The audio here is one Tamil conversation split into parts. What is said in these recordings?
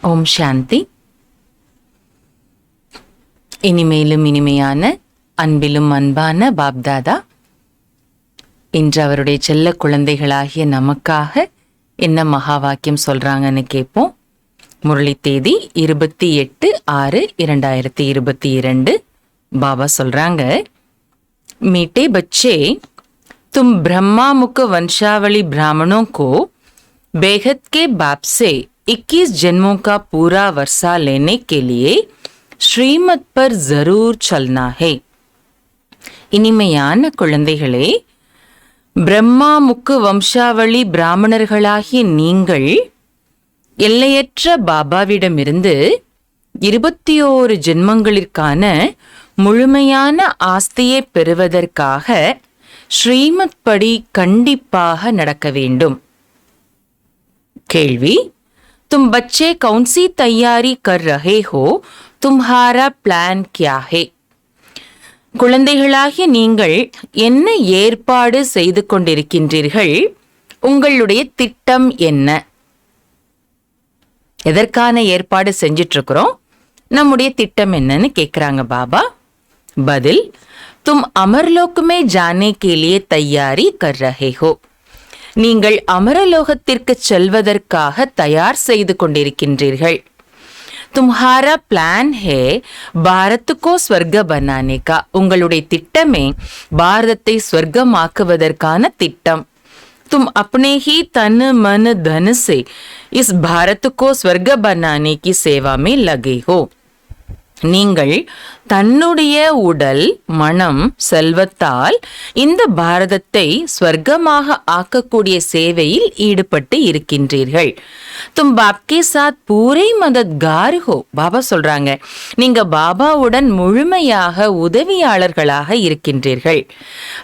ஓம் சாந்தி. இனிமேலும் இனிமையான அன்பிலும் அன்பான பாப்தாதா இன்று அவருடைய செல்ல குழந்தைகளாகிய நமக்காக என்ன மகா வாக்கியம் சொல்றாங்கன்னு கேட்போம். முரளி தேதி 28/6/2022. பாபா சொல்றாங்க, மீட்டே बच्चे, तुम ब्रह्मा मुख वंशावली ब्राह्मणों को बेहद के बाप से 21 जन्मों का पूरा वर्षा लेने के लिए श्रीमत पर जरूर चलना है. இனிமையான குழந்தைகளே, பிரம்மா முக்கு வம்சாவளி பிராமணர்களாகிய நீங்கள் எல்லையற்ற பாபாவிடமிருந்து 21 ஜென்மங்களிற்கான முழுமையான ஆஸ்தியை பெறுவதற்காக ஸ்ரீமத் படி கண்டிப்பாக நடக்க வேண்டும். கேள்வி, तुम बच्चे कौन सी तैयारी कर रहे हो, तुम्हारा प्लान क्या है? குழந்தைகளாகிய நீங்கள் என்ன ஏற்பாடு செய்து கொண்டிருக்கின்றீர்கள்? உங்களுடைய திட்டம் என்ன? எதற்கான ஏற்பாடு செஞ்சிட்டு இருக்கிறோம்? நம்முடைய திட்டம் என்னன்னு கேக்குறாங்க பாபா. பதில், तुम अमरलोक में जाने के लिए तैयारी कर रहे हो. நீங்கள் அமரலோகத்திற்கு செல்வதற்காக தயார் செய்து கொண்டிருக்கின்றீர்கள். तुम्हारा प्लान है भारत को स्वर्ग बनाने का. உங்களுடைய திட்டமே பாரதத்தை ஸ்வர்க்கமாக்குவதற்கான திட்டம். तुम अपने ही तन मन धन से इस भारत को स्वर्ग बनाने की सेवा में लगे हो. நீங்கள் தன்னுடைய உடல் மனம் செல்வத்தால் இந்த பாரதத்தை ஸ்வர்க்கமாக ஆக்கக்கூடிய சேவையில் ஈடுபட்டு இருக்கின்றீர்கள். तुम बाप के साथ पूरे मददगार हो. பாபா சொல்றாங்க, நீங்க பாபாவுடன் முழுமையாக உதவியாளர்களாக இருக்கின்றீர்கள்.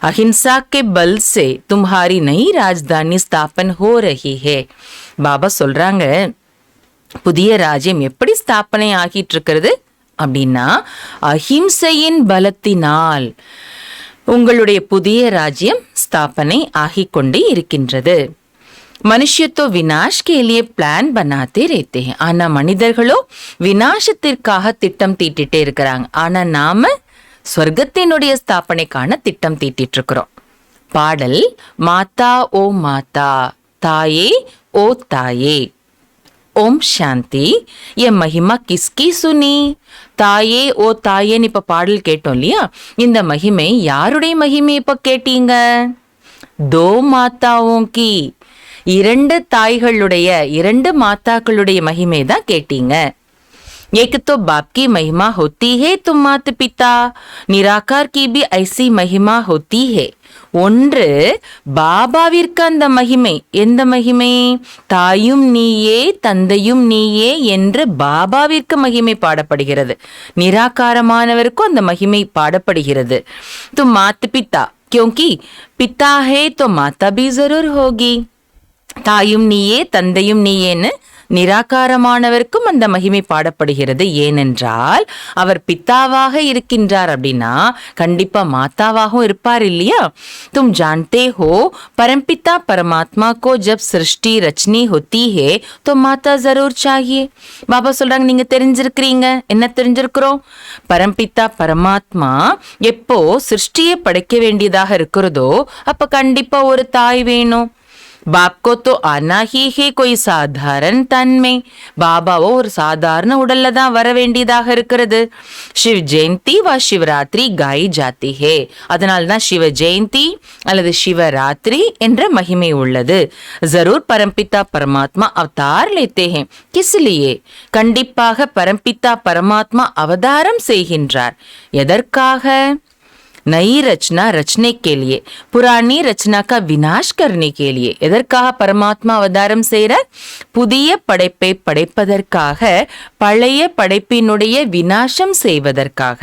अहिंसा के बल से तुम्हारी नई राजधानी स्थापन हो रही है. பாபா சொல்றாங்க, புதிய ராஜ்யம் எப்படி ஸ்தாபனை ஆகிட்டு இருக்கிறது அப்படின்னா, அஹிம்சையின் பலத்தினால் உங்களுடைய புதிய ராஜ்யம் ஸ்தாபனை ஆகிக் கொண்டே இருக்கின்றது. மனுஷ்ய तो विनाश के लिए प्लान बनाते रहते हैं. ஆனா மனிதர்களோ விநாசத்திற்காக திட்டம் தீட்டிட்டே இருக்கிறாங்க. ஆனா நாம ஸ்வர்க்கத்தினுடைய ஸ்தாபனைக்கான திட்டம் தீட்டிட்டு இருக்கிறோம். பாடல், மாதா ஓ மாதா, தாயே ஓ தாயே. ஓம் சாந்தி. என் மகிமா கிஸ்கி சுனி? தாயே ஓ தாயேன்னு இப்ப பாடல் கேட்டோம் இல்லையா? இந்த மகிமை யாருடைய மகிமை இப்ப கேட்டீங்க? தோ மாதாவோं की, 2 தாய்களுடைய 2 மாதாக்களுடைய மகிமை தான் கேட்டீங்க. एक तो बाप की महिमा होती है, तुम माता पिता निराकार की भी ऐसी महिमा होती है. ஒன்று பாபாவிற்கு அந்த மகிமை. எந்த மகிமை? தாயும் நீயே தந்தையும் நீயே என்று பாபாவிற்கு மகிமை பாடப்படுகிறது. நிராகாரமானவருக்கும் அந்த மகிமை பாடப்படுகிறது. तो माता पिता, क्योंकि पिता है तो माता भी जरूर होगी. தாயும் நீயே தந்தையும் நீயேன்னு நிராகாரமானவருக்கும் அந்த மகிமை பாடப்படுகிறது. ஏனென்றால் அவர் பித்தாவாக இருக்கின்றார் அப்படின்னா கண்டிப்பா மாதாவாகவும் இருப்பார் இல்லையா? तुम जानते हो परमपिता परमात्मा को जब सृष्टि रचनी होती है तो माता जरूर चाहिए. பாபா சொல்றாங்க, நீங்க தெரிஞ்சிருக்கிறீங்க. என்ன தெரிஞ்சிருக்கிறோம்? பரம்பித்தா பரமாத்மா எப்போ சிருஷ்டியை படைக்க வேண்டியதாக இருக்கிறதோ அப்ப கண்டிப்பா ஒரு தாய் வேணும். बाप को तो आना ही है कोई साधारण तन में. பாபாவோ ஒரு சாதாரண உடல்ல தான் வர வேண்டியதாக இருக்கிறது. शिव जयंती व शिवरात्रि गाई जाती है. அதனால்தான் சிவ ஜெயந்தி அல்லது சிவராத்திரி என்ற மகிமை உள்ளது. जरूर परमपिता परमात्मा अवतार लेते हैं. किस लिए? கண்டிப்பாக பரம்பித்தா பரமாத்மா அவதாரம் செய்கின்றார். எதற்காக? नई रचना रचने के लिए, पुरानी रचना का विनाश करने के लिए. எதற்காக பரமாத்மா அவதாரம் செய்கிறார்? புதிய படைப்பை படைப்பதற்காக, பழைய படைப்பினுடைய விநாசம் செய்வதற்காக.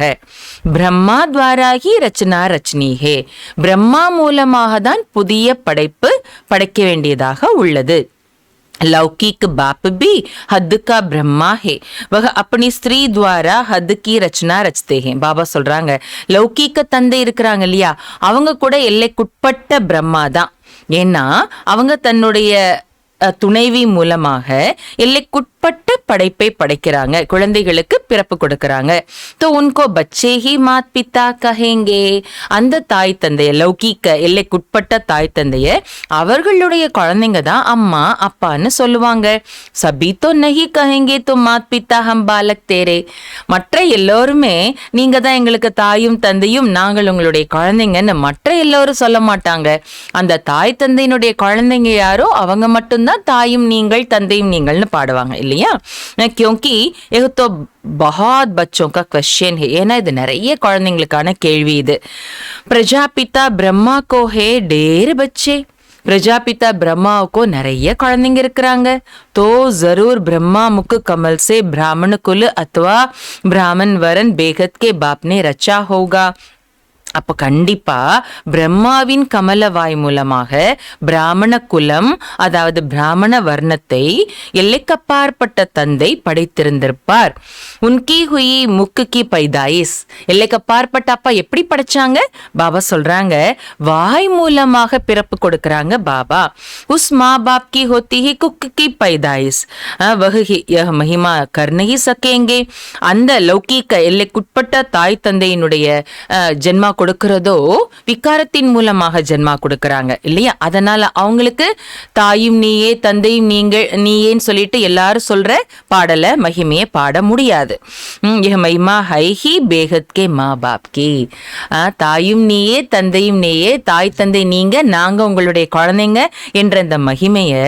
பிரம்மா द्वाराही रचना रचनी है. பிரம்மா மூலமாக தான் புதிய படைப்பு படைக்க வேண்டியதாக உள்ளது. लौकिक बाप भी हद का ब्रह्मा है. वह अपनी स्त्री द्वारा हद की रचना रचते हैं. பாபா சொல்றாங்க, லௌகீக தந்தை இருக்கிறாங்க இல்லையா, அவங்க கூட எல்லைக்குட்பட்ட பிரம்மா தான். ஏன்னா அவங்க தன்னுடைய துணைவி மூலமாக எல்லைக்குட்பட்ட உட்பட்ட படைப்பை படைக்கிறாங்க, குழந்தைகளுக்கு பிறப்பு கொடுக்கறாங்க. तो उनको बच्चे ही मात पिता कहेंगे. அந்த தாய் தந்தைய, லௌகீக எல்லைக்குட்பட்ட தாய் தந்தைய அவர்களுடைய குழந்தைங்க தான் அம்மா அப்பான்னு சொல்லுவாங்க. சபி तो नहीं कहेंगे तुम मात पिता हम बालक तेरे. மற்ற எல்லோருமே நீங்க தான் எங்களுக்கு தாயும் தந்தையும், நாங்கள் உங்களுடைய குழந்தைங்கன்னு மற்ற எல்லோரும் சொல்ல மாட்டாங்க. அந்த தாய் தந்தையினுடைய குழந்தைங்க யாரோ அவங்க மட்டும்தான் தாயும் நீங்கள் தந்தையும் நீங்கள்னு பாடுவாங்க இல்லையா? क्योंकि ये तो बहुत बच्चों का क्वेश्चन है. ஏன்னா இது நிறைய குழந்தைங்களுக்கான கேள்வி இது. பிரஜாபிதா பிரம்மா கோ ஹே ढेर बच्चे. प्रजापिता ब्रह्मा को நிறைய குழந்தைங்க இருக்கிறாங்க. तो जरूर ब्रह्मा मुख कमल से ब्राह्मण कुल अथवा ब्राह्मण वरण बेगत के बाप ने रचा होगा. அப்ப கண்டிப்பா பிரம்மாவின் கமலவாய் மூலமாக பிராமண குலம், அதாவது பிராமண வர்ணத்தை எல்லைக்கப்பாற்பட்ட தந்தை படைத்திருந்திருப்பார். உன்கி ஹுயி முக்கு கி பைதாயிஸ். எல்லைக்கப்பாற்பட்ட அப்பா எப்படி படைச்சாங்க? பாபா சொல்றாங்க, வாய் மூலமாக பிறப்பு கொடுக்கறாங்க பாபா. உஸ் மா பாப் கி ஹோத்தி ஹி குக் கி பைதாயிஸ் வஹி யஹ் மஹிமா கர் நஹி சகேங்கே. அந்த லௌகீக எல்லைக்குட்பட்ட தாய் தந்தையினுடைய ஜென்மா கொடுக்கிறதோ விகாரத்தின் மூலமாக ஜென்மா கொடுக்கறாங்க இல்லையா? அதனால அவங்களுக்கு தாயும் நீயே தந்தையும் நீயேன்னு சொல்லிட்டு எல்லாரும் சொல்ற பாடல மகிமையை பாட முடியாது. மகிமா ஹைஹி பேகத் கே மா பாப் கி. தாயும் நீயே தந்தையும் நீயே, தாய் தந்தை நீங்க, நாங்க உங்களுடைய குழந்தைங்க என்ற இந்த மகிமைய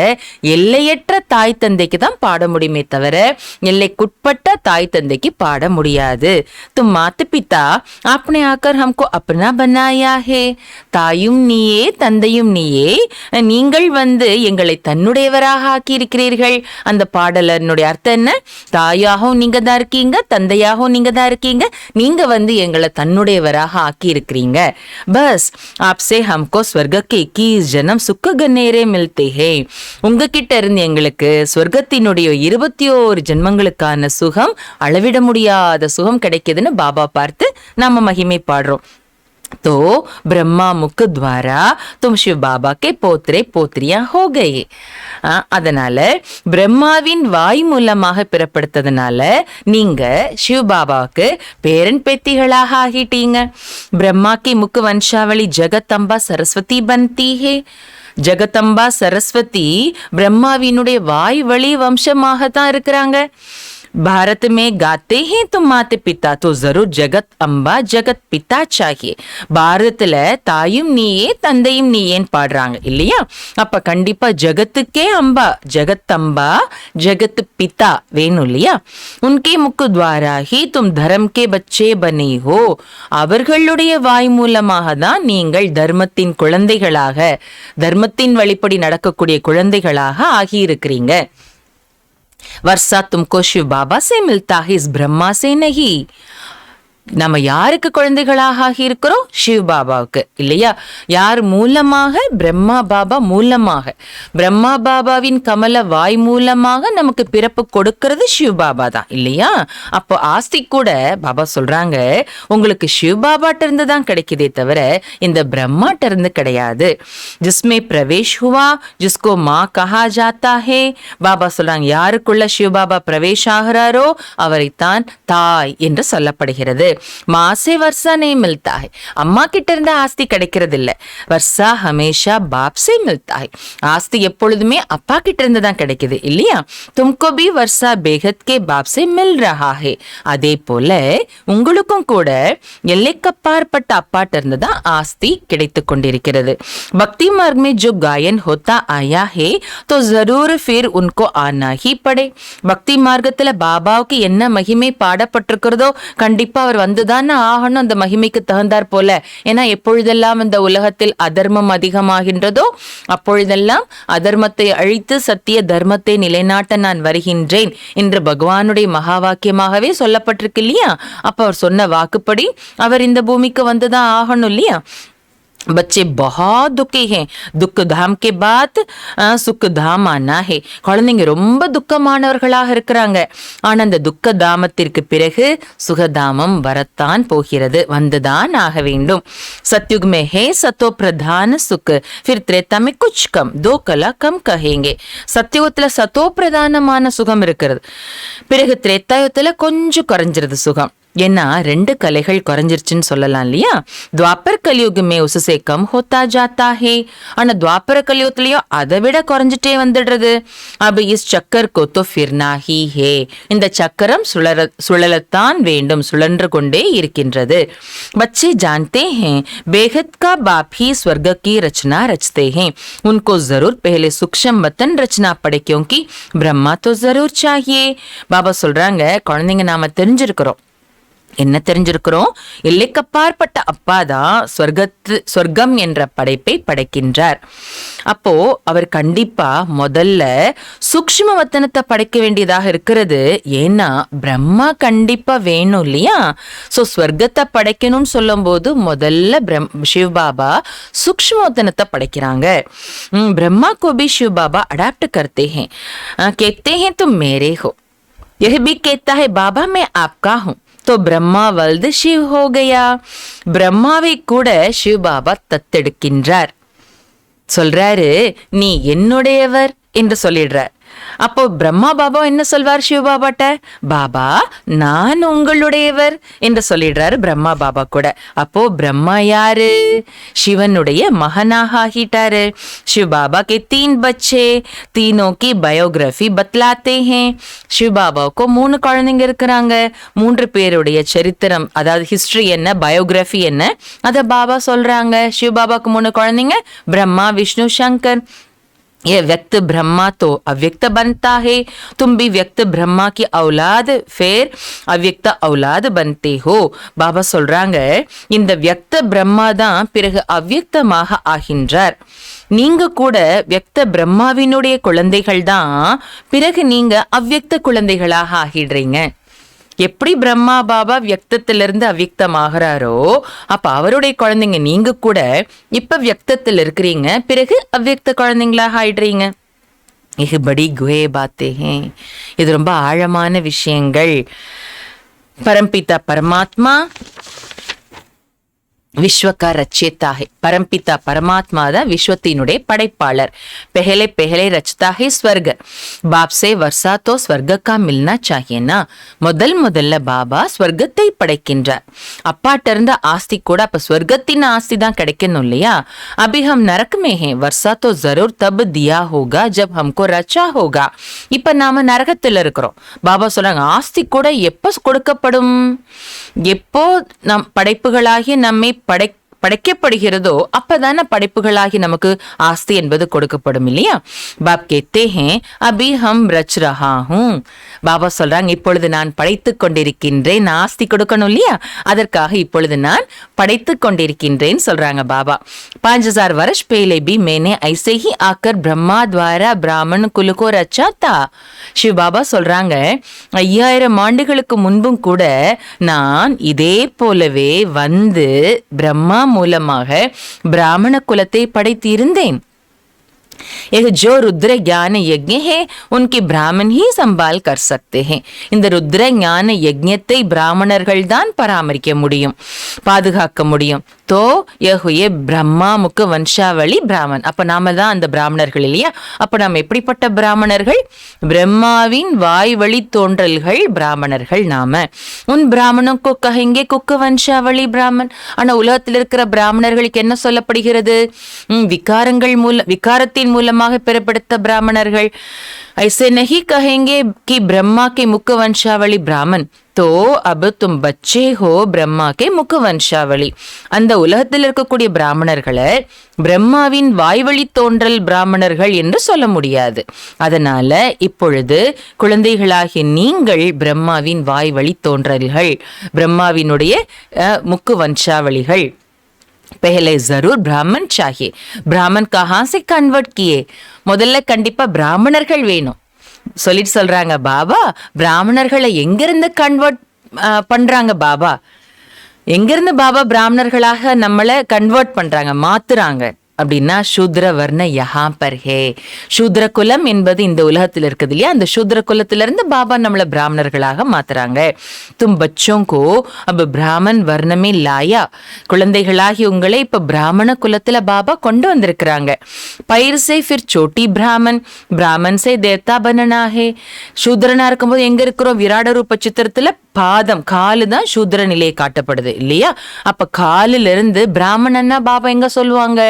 எல்லையற்ற தாய் தந்தைக்கு தான் பாட முடியுமே தவிர எல்லைக்குட்பட்ட தாய் தந்தைக்கு பாட முடியாது. தும் மாத்து பிதா आपने आकर हमको अपना बनाया है. தாயும் நீயே தந்தையும் நீயே, நீங்கள் எங்களை தன்னுடையவராக ஆக்கி இருக்கிறீர்கள். அந்த பாடலனுடைய அர்த்தம் என்ன? தாயாகவும் நீங்க தான் இருக்கீங்க, தந்தையாகவும் நீங்க தான் இருக்கீங்க, நீங்க எங்களை தன்னுடையவராக ஆக்கி இருக்கிறீங்க. பஸ் ஆப்சே ஹம்கோ ஸ்வர்க கே 21 ஜனம் சுக்க கண்ணேரே மில்தே ஹே. உங்ககிட்ட இருந்து எங்களுக்கு ஸ்வர்க்கத்தினுடைய 21 ஜென்மங்களுக்கான சுகம், அளவிட முடியாத சுகம் கிடைக்குதுன்னு பாபா பார்த்து நாம மகிமை பாடுறோம். तो ब्रह्मा मुख द्वारा तुम शिव बाबा के पोत्रे पोत्रियां हो गए. அதனால பிரம்மாவின் வாய் மூலமாக பிறப்படுத்ததுனால நீங்க சிவ பாபாவுக்கு பேரன் பேத்திகளாக ஆகிட்டீங்க. பிரம்மா की मुख वंशावली जगदम्बा सरस्वती बनती है. ஜெகதம்பா சரஸ்வதி பிரம்மாவினுடைய வாய் வழி வம்சமாக தான் இருக்கிறாங்க. भारत में गाते हैं तुम माते पिता तो जरूर जगत अम्बा जगत पिता चाहिए. பாரதத்துல தாயும் நீயே தந்தையும் நீயேன்னு பாடுறாங்க இல்லையா? அப்ப கண்டிப்பா ஜகத்துக்கே அம்பா, ஜகத் அம்பா, ஜகத் பிதா வேணும் இல்லையா? உன்கே முக்கு துவாரா ஹி தும் தர்ம் கே பச்சே பனே ஹோ. அவர்களுடைய வாய் மூலமாக தான் நீங்கள் தர்மத்தின் குழந்தைகளாக, தர்மத்தின் வழிப்படி நடக்கக்கூடிய குழந்தைகளாக ஆகியிருக்கிறீங்க. वर्षा तुमको शिव बाबा से मिलता है, इस ब्रह्मा से नहीं. நம்ம யாருக்கு குழந்தைகளாக ஆகி இருக்கிறோம்? சிவ பாபாவுக்கு இல்லையா? யார் மூலமாக? பிரம்மா பாபா மூலமாக. பிரம்மா பாபாவின் கமல வாய் மூலமாக நமக்கு பிறப்பு கொடுக்கிறது சிவ பாபா தான் இல்லையா? அப்போ ஆஸ்தி கூட பாபா சொல்றாங்க, உங்களுக்கு சிவ பாபாட்ட இருந்து தான் கிடைக்குதே தவிர இந்த பிரம்மாட்ட இருந்து கிடையாது. ஜிஸ்மே பிரவேஷ் ஹுவா ஜிஸ்கோ மா கஹா ஜாத்தா ஹே. பாபா சொல்றாங்க, யாருக்குள்ள சிவ பாபா பிரவேஷ் ஆகிறாரோ அவரைத்தான் தாய் என்று சொல்லப்படுகிறது. மாசே வர்ஷா நே மில்தா ஹை. அம்மா கிட்ட இருந்து ஆஸ்தி கிடைக்கிறது இல்ல. வர்ஷா ஹமேஷா பாப் சே மில்தா ஹை. ஆஸ்தி எப்பொழுதுமே அப்பா கிட்ட இருந்து தான் கிடைக்குது இல்லையா? தும்கோ பி வர்ஷா பேகத் கே பாப் சே மில் ரஹா ஹை. அதே போல உங்களுக்கும் கூட எல்லைக்கப்பாற்பட்ட அப்பாட்ட இருந்து தான் ஆஸ்தி கிடைத்து கொண்டிருக்கிறது. பக்தி மார்க் में जो गायन होता आया है तो जरूर फिर उनको आना ही पड़े. பக்தி மார்க்கத்துல பாபாவுக்கு என்ன மகிமை பாடப்பட்டிருக்கிறதோ கண்டிப்பா அவர் வந்துதானே ஆகணும் அந்த மகிமைக்கு தகுந்தார் போல. ஏன்னா எப்பொழுதெல்லாம் இந்த உலகத்தில் அதர்மம் அதிகமாகின்றதோ அப்பொழுதெல்லாம் அதர்மத்தை அழித்து சத்திய தர்மத்தை நிலைநாட்ட நான் வருகின்றேன் என்று பகவானுடைய மகா வாக்கியமாகவே சொல்லப்பட்டிருக்கு இல்லையா? அப்ப அவர் சொன்ன வாக்குப்படி அவர் இந்த பூமிக்கு வந்துதான் ஆகணும் இல்லையா? बच्चे बहुत दुखी हैं. துக்க தாம் के बाद சுக்க தாம் ஆனா है. குழந்தைங்க ரொம்ப துக்கமானவர்களாக இருக்கிறாங்க. ஆனா அந்த துக்க தாமத்திற்கு பிறகு சுகதாமம் வரத்தான் போகிறது, வந்துதான் ஆக வேண்டும். सतयुग में है सतो प्रधान सुख, फिर त्रेता में कुछ कम, दो कला कम कहेंगे. சத்தியுகத்துல சத்தோ பிரதானமான சுகம் இருக்கிறது, பிறகு திரேத்தாயுகத்துல கொஞ்சம் குறைஞ்சிருது சுகம். ஏன்னா 2 கலைகள் குறைஞ்சிருச்சுன்னு சொல்லலாம் இல்லையா. துவாபர் கலியுகமே உசசே கம் ஹோத்தா ஜாத்தா ஹே. ஆனா துவாபர கலியுகத்திலயும் அதை விட குறைஞ்சிட்டே வந்துடுறது. அப இஸ் சக்கர் கோத்தோ ஃபிர்னா ஹி ஹே. இந்த சக்கரம் சுழலத்தான் வேண்டும், சுழன்று கொண்டே இருக்கின்றது. बच्चे जानते हैं बेहद का बाप ही स्वर्ग की रचना रचते हैं, उनको जरूर पहले सूक्ष्म वतन रचना पड़े क्योंकि ब्रह्मा तो जरूर चाहिए. பாபா சொல்றாங்க, குழந்தைங்க நாம தெரிஞ்சிருக்கிறோம். என்ன தெரிஞ்சிருக்கிறோம்? எல்லைக்கப்பாற்பட்ட அப்பாதான் சொர்க்கம் என்ற படைப்பை படைக்கின்றார். அப்போ அவர் கண்டிப்பா முதல்ல சூக்ஷ்ம வத்தனத்தை படைக்க வேண்டியதாக இருக்கிறது. ஏன்னா பிரம்மா கண்டிப்பா வேணும் இல்லையா. சோ ஸ்வர்க்கத்தை படைக்கணும்னு சொல்லும் போது முதல்ல சிவ பாபா சூக்ஷ்ம வத்தனத்தை படைக்கிறாங்க. ब्रह्मा को भी शिव बाबा अडैप्ट करते हैं, कहते हैं तुम मेरे हो. यह भी कहता है बाबा मैं आपका हूं. तो ब्रह्मा वल्द शिव हो गया. பிரம்மாவை கூட சிவ பாபா தத்தெடுக்கின்றார். சொல்றாரு, நீ என்னுடையவர் என்று சொல்லிடுறார். அப்போ பிரம்மா பாபா என்ன சொல்வார் சிவபாபாட்ட? பாபா நான் உங்களுடையவர் என்று சொல்லிடுறாரு பிரம்மா பாபா கூட. அப்போ பிரம்மா யாரு? சிவனுடைய மகனாக ஆகிட்டாரு. शिव बाबा के 3 बच्चे, तीनों की बायोग्राफी बतलाते हैं. शिव बाबा को 3 குழந்தைங்க இருக்கிறாங்க. 3 பேருடைய சரித்திரம், அதாவது ஹிஸ்டரி என்ன, பயோகிராஃபி என்ன, அத பாபா சொல்றாங்க. शिव बाबाக்கு 3 குழந்தைங்க, ब्रह्मा विष्णु शंकर. ये व्यक्त ब्रह्मा तो अव्यक्त बनता है, तुम भी व्यक्त ब्रह्मा की औलाद फिर अव्यक्त औलाद बनते हो. பாபா சொல்றாங்க, இந்த வியக்த பிரம்மா தான் பிறகு அவ்யக்தமாக ஆகின்றார். நீங்க கூட வியக்த பிரம்மாவினுடைய குழந்தைகள் தான், பிறகு நீங்க அவ்யக்த குழந்தைகளாக ஆகிடுறீங்க. எப்படி பிரம்மா பாபா வியக்தத்திலிருந்து அவ்யக்தமாகிறாரோ, அப்ப அவருடைய குழந்தைங்க நீங்க கூட இப்ப வியக்தத்தில் இருக்கிறீங்க, பிறகு அவ்யக்த குழந்தைங்களாக ஆயிடுறீங்க. இது படி குஹே பாத்தே ஹே. இது ரொம்ப ஆழமான விஷயங்கள். பரம்பிதா பரமாத்மா विश्व का रचयिता है. परमपिता परमात्मा दा विश्वத்தினுடைய படைப்பாளர். पहले पहले रचता है स्वर्ग, बाप से वर्षा तो स्वर्ग का मिलना चाहिए ना. முதல்ல பாபா ஸ்வர்க்கத்தை படைக்கின்றார். அப்பாட்ட இருந்த ஆஸ்தி கூட அப்ப ஸ்வர்க்கத்தின் ஆஸ்தி தான் கிடைக்கணும் இல்லையா. अभी हम नरक में हैं, वर्षा तो जरूर तब दिया होगा जब हमको रचा होगा. இப்ப நாம நரகத்துல இருக்கிறோம். பாபா சொல்றாங்க, ஆஸ்தி கூட எப்ப கொடுக்கப்படும்? எப்போ நம் படைப்புகளாகி நம்மை படைக்கப்படுகிறதோ அப்பதான படைப்புகளாகி நமக்கு ஆஸ்தி என்பது கொடுக்கப்படும் இல்லையா. பாப் கேத்தே ஹே அபி ஹம் ரச் ரஹா ஹூம். பாபா சொல்றாங்க, இப்பொழுது நான் படைத்து கொண்டிருக்கின்றேன். ஆஸ்தி கொடுக்கணும் இல்லையா, அதற்காக இப்பொழுது நான் படைத்து கொண்டிருக்கின்றேன் சொல்றாங்க பாபா. 5000 वर्ष पहले भी मैंने ऐसे ही आकर ब्रह्मा द्वारा ब्राह्मण कुल को रचा था. शिव बाबा சொல்றாங்க, 5000 ஆண்டுகளுக்கு முன்பும் கூட நான் இதே போலவே வந்து பிரம்மா மூலமாக பிராமண குலத்தை படைத்திருந்தேன். एक जो रुद्र ज्ञान यज्ञ है उनके ब्राह्मण ही संभाल कर सकते हैं. இந்த ருத்ர ஞான யஜ்ஞத்தை பிராமணர்கள் தான் பராமரிக்க முடியும், பாதுகாக்க முடியும். तो यह हुए ब्रह्मा मुख वंशावली ब्राह्मण. அப்ப நாம தான் அந்த பிராமணர்கள் இல்லையா. அப்ப நாம் எப்படிப்பட்ட பிராமணர்கள்? பிரம்மாவின் வாய் வழி தோன்றல்கள் பிராமணர்கள் நாம. உன் பிராமணம் को कहेंगे कुक वंशावली ब्राह्मण. ஆனா உலகத்தில் இருக்கிற பிராமணர்களுக்கு என்ன சொல்லப்படுகிறது? விகாரத்தின் மூலமாக பெறப்படுத்த பிராமணர்கள். ऐसे नहीं कहेंगे कि ब्रह्मा के मुख वंशावली ब्राह्मण. तो अब तुम बच्चे हो ब्रह्मा के मुख वंशावली. அந்த உலகத்தில் இருக்கக்கூடிய பிராமணர்களை பிரம்மாவின் வாய்வழி தோன்றல் பிராமணர்கள் என்று சொல்ல முடியாது. அதனால இப்பொழுது குழந்தைகளாகிய நீங்கள் பிரம்மாவின் வாய்வழி தோன்றல்கள், பிரம்மாவினுடைய முக்கு வம்சாவளிகள். पहले जरूर ब्राह्मण चाहिए. ब्राह्मण कहां से कन्वर्ट किए? முதல்ல கண்டிப்பா பிராமணர்கள் வேணும் சொல்லிட்டு சொல்றாங்க பாபா. பிராமணர்களை எங்கிருந்து கன்வெர்ட் பண்றாங்க பாபா? எங்கிருந்து பாபா பிராமணர்களாக நம்மளை கன்வெர்ட் பண்றாங்க, மாத்துறாங்க அப்படின்னா சூத்ர வர்ண யஹா பர் ஹே. சூத்ர குலம் என்பது இந்த உலகத்தில் இருக்குது இல்லையா, அந்த சூத்ர குலத்துல இருந்து பாபா நம்மள பிராமணர்களாக மாத்துறாங்க. தும் பச்சோं को अब ब्राह्मण वर्ण में लाया. குழந்தைகளாகி உங்களை இப்ப பிராமண குலத்துல பாபா கொண்டு வந்திருக்கிறாங்க. பயிர் से फिर छोटी ब्राह्मण, ब्राह्मण से देवता बनना है. சூத்ரனா இருக்கும்போது எங்க இருக்கிறோம், விராட ரூப சித்திரத்துல பாதம் காலு தான் சூத்ர நிலையை காட்டப்படுது இல்லையா. அப்ப காலில இருந்து பிராமணன்னா பாபா எங்க சொல்லுவாங்க,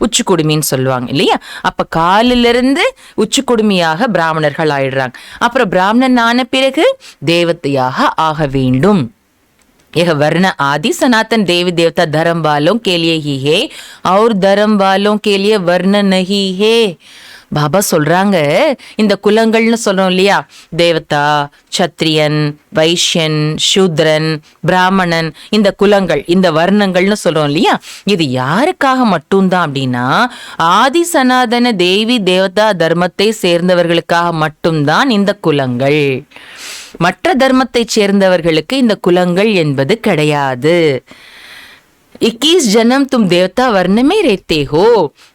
உச்சி குடுமின்னு சொல்லுவாங்க இல்லையா. அப்ப காலில இருந்து உச்சி குடுமியாக பிராமணர்கள் ஆயிடுறாங்க. அப்புறம் பிராமணன் ஆன பிறகு தேவதையாக ஆக வேண்டும். यह वर्ण आदि सनातन देवी देवता धर्म वालों के लिए ही है और धर्म वालों के लिए वर्ण नहीं है. பாபா சொல்றாங்க, இந்த குலங்கள்னு சொல்றோம் இல்லையா, தேவதா, சத்திரியன், வைஷ்யன், சூத்ரன், பிராமணன், இந்த குலங்கள், இந்த வர்ணங்கள்னு சொல்றோம் இல்லையா, இது யாருக்காக மட்டும்தான் அப்படின்னா ஆதி சனாதன தேவி தேவதா தர்மத்தை சேர்ந்தவர்களுக்காக மட்டும்தான் இந்த குலங்கள். மற்ற தர்மத்தை சேர்ந்தவர்களுக்கு இந்த குலங்கள் என்பது கிடையாது. 21 ஜன்மம் தும் தேவதா வர்ணமே ரேத்தே ஹோ.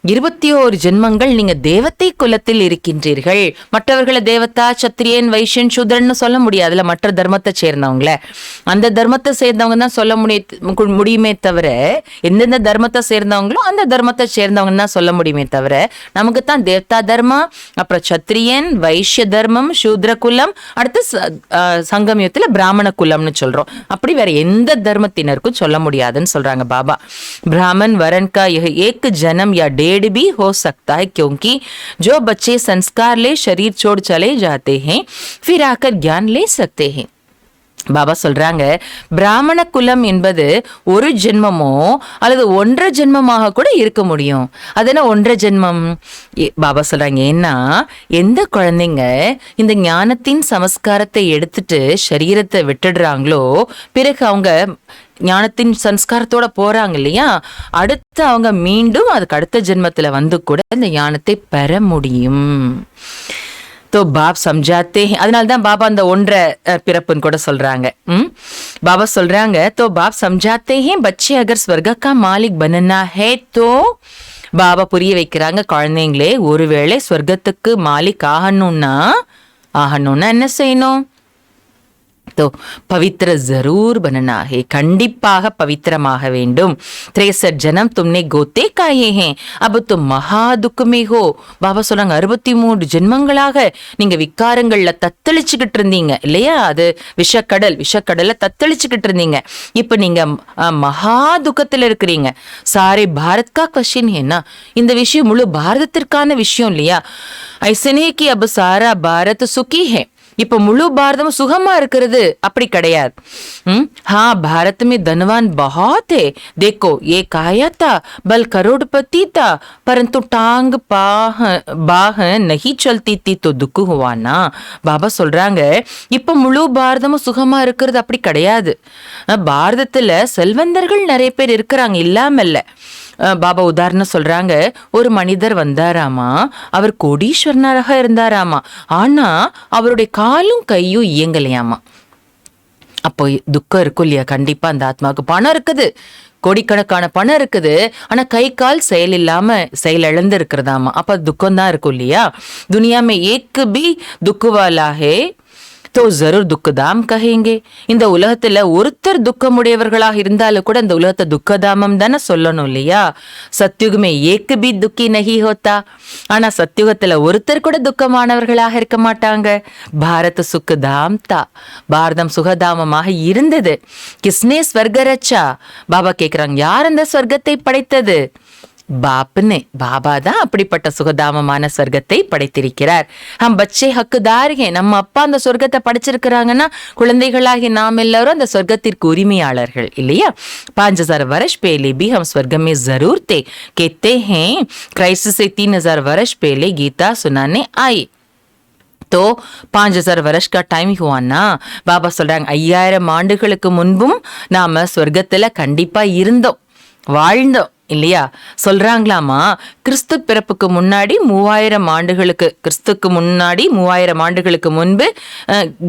21 ஜென்மங்கள் நீங்க தேவத்தை குலத்தில் இருக்கின்றீர்கள். மற்றவர்களை தேவதா, சத்திரியன், வைஷ்யன், சூத்ரன்னு சொல்ல முடியாதுல, மற்ற தர்மத்தை சேர்ந்தவங்கள. அந்த தர்மத்தை சேர்ந்தவங்க தான் சொல்ல முடியுமே தவிர, எந்தெந்த தர்மத்தை சேர்ந்தவங்களோ அந்த தர்மத்தை சேர்ந்தவங்க தான் சொல்ல முடியுமே தவிர, நமக்கு தான் தேவதா தர்மம், அப்புறம் சத்திரியன், வைஷ்ய தர்மம், சூத்ர குலம், அடுத்து சங்கமயத்துல பிராமண குலம்னு சொல்றோம். அப்படி வேற எந்த தர்மத்தினருக்கும் சொல்ல முடியாதுன்னு சொல்றாங்க बाबा. ब्राह्मण वरण का यह एक जन्म या 1.5 भी हो सकता है, क्योंकि जो बच्चे संस्कार ले शरीर छोड़ चले जाते हैं फिर आकर ज्ञान ले सकते हैं. பாபா சொல்றாங்க, பிராமண குலம் என்பது ஒரு ஜென்மமோ அல்லது 1.5 ஜென்மமாக கூட இருக்க முடியும். அதென்ன 1.5 ஜென்மம்? பாபா சொல்றாங்க, ஏன்னா எந்த குழந்தைங்க இந்த ஞானத்தின் சமஸ்காரத்தை எடுத்துட்டு சரீரத்தை விட்டுடுறாங்களோ, பிறகு அவங்க ஞானத்தின் சம்ஸ்காரத்தோட போறாங்க இல்லையா, அடுத்து அவங்க மீண்டும் அதுக்கு அடுத்த ஜென்மத்துல வந்து கூட இந்த ஞானத்தை பெற முடியும். तो बाप समझाते हैं, அதனால்தான் பாபா அந்த 1.5 பிறப்புன்னு கூட சொல்றாங்க. பாபா சொல்றாங்க, तो बाप समझाते हैं बच्चे अगर स्वर्ग का मालिक बनना है तो, பாபா புரிய வைக்கிறாங்க, குழந்தைங்களே ஒருவேளை ஸ்வர்க்கத்துக்கு மாலிக் ஆகணும்னா என்ன செய்யணும்? तो पवित्र जरूर बनना है, கண்டிப்பாக பவித்திரமாக வேண்டும். 63 ஜன்म तुमने गोते खाए हैं, अब तुम महा दुख में हो. பாபா சொல்றாங்க, 63 ஜென்மங்களாக நீங்க விக்காரங்கள்ல தத்தளிச்சுக்கிட்டு இருந்தீங்க இல்லையா, அது விஷக்கடல்ல தத்தளிச்சுக்கிட்டு இருந்தீங்க. இப்ப நீங்க மகா துக்கத்துல இருக்கிறீங்க. सारे भारत का क्वेश्चन है ना, இந்த விஷயம் முழு பாரதத்திற்கான விஷயம் இல்லையா. ऐसे नहीं कि अब सारा भारत सुखी है, இப்ப முழு பாரதமும் சுகமா இருக்கிறது அப்படி கிடையாது. हाँ भारत में धनवान बहुत है, देखो ये काया था बल करोड़पति था, परंतु टांग बाह नहीं चलती थी तो दुख हुआ ना. பாபா சொல்றாங்க, இப்ப முழு பாரதமும் சுகமா இருக்கிறது அப்படி கிடையாது. பாரதத்துல செல்வந்தர்கள் நிறைய பேர் இருக்கிறாங்க, இல்லாமல்ல. பாபா உதாரணம் சொல்றாங்க, ஒரு மனிதர் வந்தாராமா, அவர் கோடீஸ்வரனாக இருந்தாராமா, ஆனா அவருடைய காலும் கையும் இயங்கலையாமா. அப்போ துக்கம் இருக்கும் இல்லையா, கண்டிப்பா அந்த ஆத்மாவுக்கு பணம் இருக்குது, கோடிக்கணக்கான பணம் இருக்குது, ஆனா கை கால் செயல் இல்லாம செயல் இழந்து இருக்கிறதாமா. அப்ப துக்கம் தான் இருக்கும் இல்லையா. துனியா में एक भी दुख वाला है तो जरूर दुखदाम कहेंगे. இந்த உலகத்துல ஒருத்தர் துக்கமுடையவர்களாக இருந்தாலும் கூட இந்த உலகத்தை துக்கதாமம் தானே சொல்லணும் இல்லையா. சத்யுக में एक भी दुखी नहीं होता, ஆனா சத்யுகத்துல ஒருத்தர் கூட துக்கமானவர்களாக இருக்க மாட்டாங்க. பாரத சுகதாம் தா, பாரதம் சுகதாமமாக இருந்தது. கிஸ்னே ஸ்வர்க ரச்சா, பாபா கேக்குறாங்க, யார் அந்த ஸ்வர்க்கத்தை படைத்தது? பாப்னே, பாபா தான் அப்படிப்பட்ட சுகதாமமான சொர்க்கத்தை படைத்திருக்கிறார். ஹம் பச்சே ஹக்குதார் ஹே, நம்ம அப்பா அந்த சொர்க்கத்தை படைச்சிருக்கிறாங்கன்னா குழந்தைகளாகி நாம் எல்லாரும் அந்த சொர்க்கத்திற்கு உரிமையாளர்கள் இல்லையா. 5000 वर्ष पहले भी हम स्वर्ग में जरूर थे, कहते हैं क्राइस्ट से 3000 वर्ष पहले गीता सुनाने आए. तो 5000 வருஷ का டைம் हुआना. பாபா சொல்றாங்க, 5000 ஆண்டுகளுக்கு முன்பும் நாம சொர்க்கத்துல கண்டிப்பா இருந்தோம், வாழ்ந்தோம் இல்லையா? சொல்றாங்களாமா, கிறிஸ்து பிறப்புக்கு முன்னாடி 3000 ஆண்டுகளுக்கு, கிறிஸ்துக்கு முன்னாடி 3000 ஆண்டுகளுக்கு முன்பு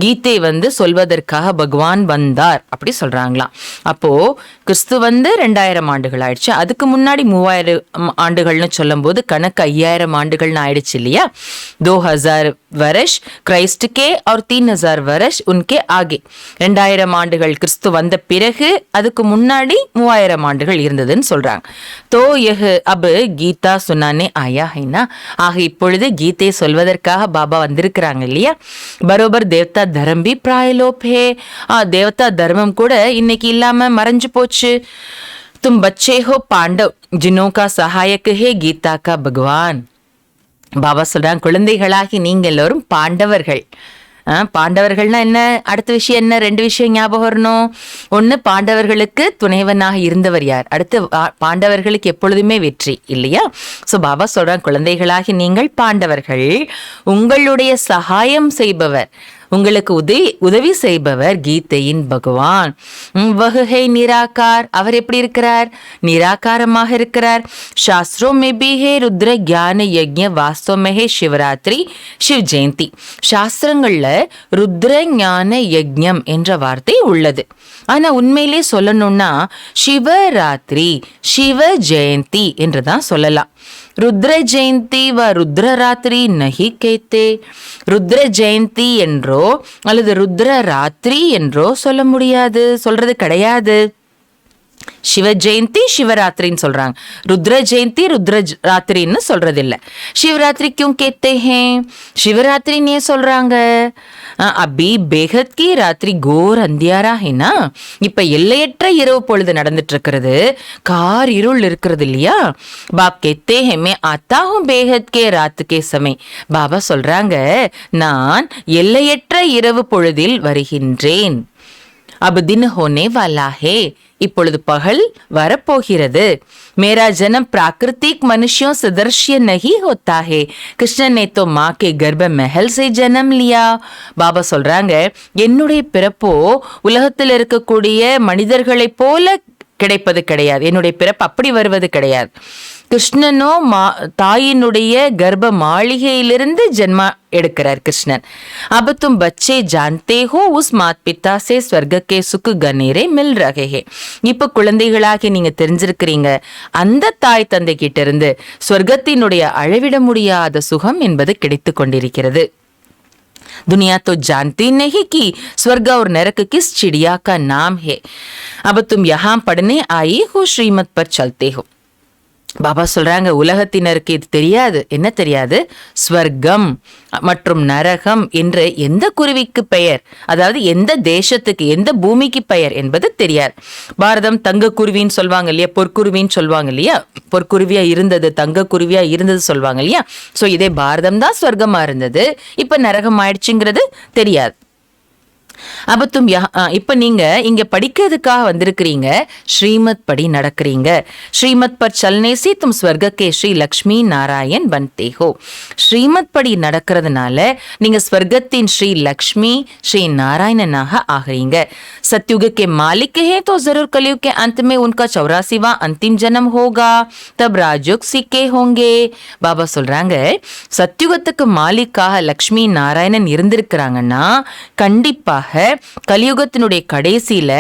கீதை சொல்வதற்காக பகவான் வந்தார் அப்படி சொல்றாங்களாம். அப்போ கிறிஸ்து 2000 ஆண்டுகள் ஆயிடுச்சு, அதுக்கு முன்னாடி 3000 ஆண்டுகள்னு சொல்லும் போது கணக்கு 5000 ஆண்டுகள்னு ஆயிடுச்சு இல்லையா? 2000 வருஷ கிரைஸ்டுக்கே और 3000 வருஷ உன்கே ஆகே. 2000 ஆண்டுகள் கிறிஸ்து வந்த பிறகு அதுக்கு முன்னாடி 3000 ஆண்டுகள் இருந்ததுன்னு சொல்றாங்க. தோ யஹ் அப் கீதா சுனானே ஆயா ஹைனா. ஆக இப்பொழுது கீதை சொல்வதற்காக பாபா வந்திருக்கிறாங்க இல்லையா? பரோபர் தேவதா தர்மம் பி பிராயலோப் ஹே. தேவதா தர்மம் கூட இன்னைக்கு இல்லாம மறைஞ்சு போச்சு. தும் பச்சே ஹோ பாண்டவ் ஜினோ கா சகாயக் ஹே கீதா கா பகவான். பாபா சொல்றாங்க, குழந்தைகளாகி நீங்க எல்லோரும் பாண்டவர்கள். பாண்டவர்கள்னா என்ன? அடுத்த விஷயம் என்ன? 2 விஷயம் ஞாபகம் வரணும். ஒன்று, பாண்டவர்களுக்கு துணைவனாக இருந்தவர் யார்? அடுத்து, பாண்டவர்களுக்கு எப்பொழுதுமே வெற்றி இல்லையா? ஸோ பாபா சொல்றாங்க, குழந்தைகளாகி நீங்கள் பாண்டவர்கள், உங்களுடைய சகாயம் செய்பவர், உங்களுக்கு உதவி செய்பவர் கீதையின் பகவான். வகுஹை நிராகார். அவர் எப்படி இருக்கிறார்? நிராகாரமாக இருக்கிறார். சாஸ்திரோ மேபி ஹே ருத்ர ஞான யஜ்ஞ வாஸ்தவமே ஹே சிவராத்திரி சிவ ஜெயந்தி. சாஸ்திரங்கள்ல ருத்ர ஞான யஜ்ஞம் என்ற வார்த்தை உள்ளது. ஆனா உண்மையிலே சொல்லணும்னா சிவராத்திரி சிவ ஜெயந்தி என்றுதான் சொல்லலாம். ருத்ர ஜெயந்தி வ ருத்ர ராத்திரி நஹி கேத்தே. ருத்ர ஜெயந்தி என்றோ அல்லது ருத்ர ராத்திரி என்றோ சொல்ல முடியாது, சொல்றது கிடையாது. சிவ ஜெயந்தி சிவராத்திரின்னு சொல்றாங்க. ருத்ர ஜெயந்தி ருத்ர ராத்திரின்னு சொல்றது இல்ல. சிவராத்திரி क्यों कहते हैं? சிவராத்திரின்னு ஏன் சொல்றாங்க? அபி பேகத் கி ராத்திரி கோர் அந்தியாரா ஹேனா. இப்ப எல்லையற்ற இரவு பொழுது நடந்துட்டு இருக்கிறது, கார் இருள் இருக்கிறது இல்லையா? பாப் கேத்தே ஹே மே ஆத்தா ஹூம் பேகத் கே ராத் கே சமய. பாபா சொல்றாங்க, நான் எல்லையற்ற இரவு பொழுதில் வருகின்றேன். அப் தின் ஹோனே வாலா ஹே. இப்பொழுது பகல் வரப்போகிறது. मेरा जन्म प्राकृतिक मनुष्यों सदृश्य नहीं होता है. कृष्ण ने तो माँ के गर्भ महल से जन्म लिया. பாபா சொல்றாங்க, என்னுடைய பிறப்போ உலகத்தில் இருக்கக்கூடிய மனிதர்களை போல கிடைப்பது கிடையாது. என்னுடைய பிறப்பு அப்படி வருவது கிடையாது. கிருஷ்ணனோ தாயினுடைய கர்ப்ப மாளிகையிலிருந்து ஜென்மா எடுக்கிறார் கிருஷ்ணன். अब तुम बच्चे जानते हो उस माता पिता से स्वर्ग के सुख गनेरे मिल रहे हैं. இப்ப குழந்தைகளாகி நீங்க தெரிஞ்சிருக்கிறீங்க, அந்த தாய் தந்தை கிட்ட இருந்து ஸ்வர்க்கத்தினுடைய அளவிட முடியாத சுகம் என்பது கிடைத்து கொண்டிருக்கிறது. दुनिया तो जानती नहीं कि स्वर्ग और नरक किस चिड़िया का नाम है. अब तुम यहाँ पढ़ने आई हो, श्रीमत पर चलते हो. பாபா சொல்றாங்க, உலகத்தினருக்கு இது தெரியாது. என்ன தெரியாது? ஸ்வர்க்கம் மற்றும் நரகம் என்று எந்த குருவிக்கு பெயர், அதாவது எந்த தேசத்துக்கு, எந்த பூமிக்கு பெயர் என்பது தெரியாது. பாரதம் தங்க குருவின்னு சொல்லுவாங்க இல்லையா, பொற்குருவின்னு சொல்லுவாங்க இல்லையா, பொற்குருவியா இருந்தது தங்க குருவியா இருந்தது சொல்லுவாங்க இல்லையா. ஸோ இதே பாரதம் தான் ஸ்வர்க்கமா இருந்தது, இப்ப நரகம் ஆயிடுச்சுங்கிறது தெரியாது. அப்ப இப்ப நீங்க இங்க படிக்கிறதுக்காக வந்திருக்கிறீங்க, ஸ்ரீமத் படி நடக்கிறீங்க. ஸ்ரீமத் பர் சல்னே से तुम स्वर्ग के श्री लक्ष्मी नारायण बनते हो. ஸ்ரீமத் படி நடக்கிறதுனால நீங்க ஸ்வர்க்கத்தின் ஸ்ரீ லக்ஷ்மி ஸ்ரீ நாராயணனாக ஆகிறீங்க. सतयुग के मालिक है तो जरूर कलयुग के अंत में उनका 84वां अंतिम जन्म होगा, तब राजयोग सीखे होंगे. பாபா சொல்றாங்க, சத்யுகத்துக்கு மாலிக்காக லக்ஷ்மி நாராயணன் இருந்திருக்கிறாங்கன்னா கண்டிப்பாக கலியுகத்தினுடைய கடைசியில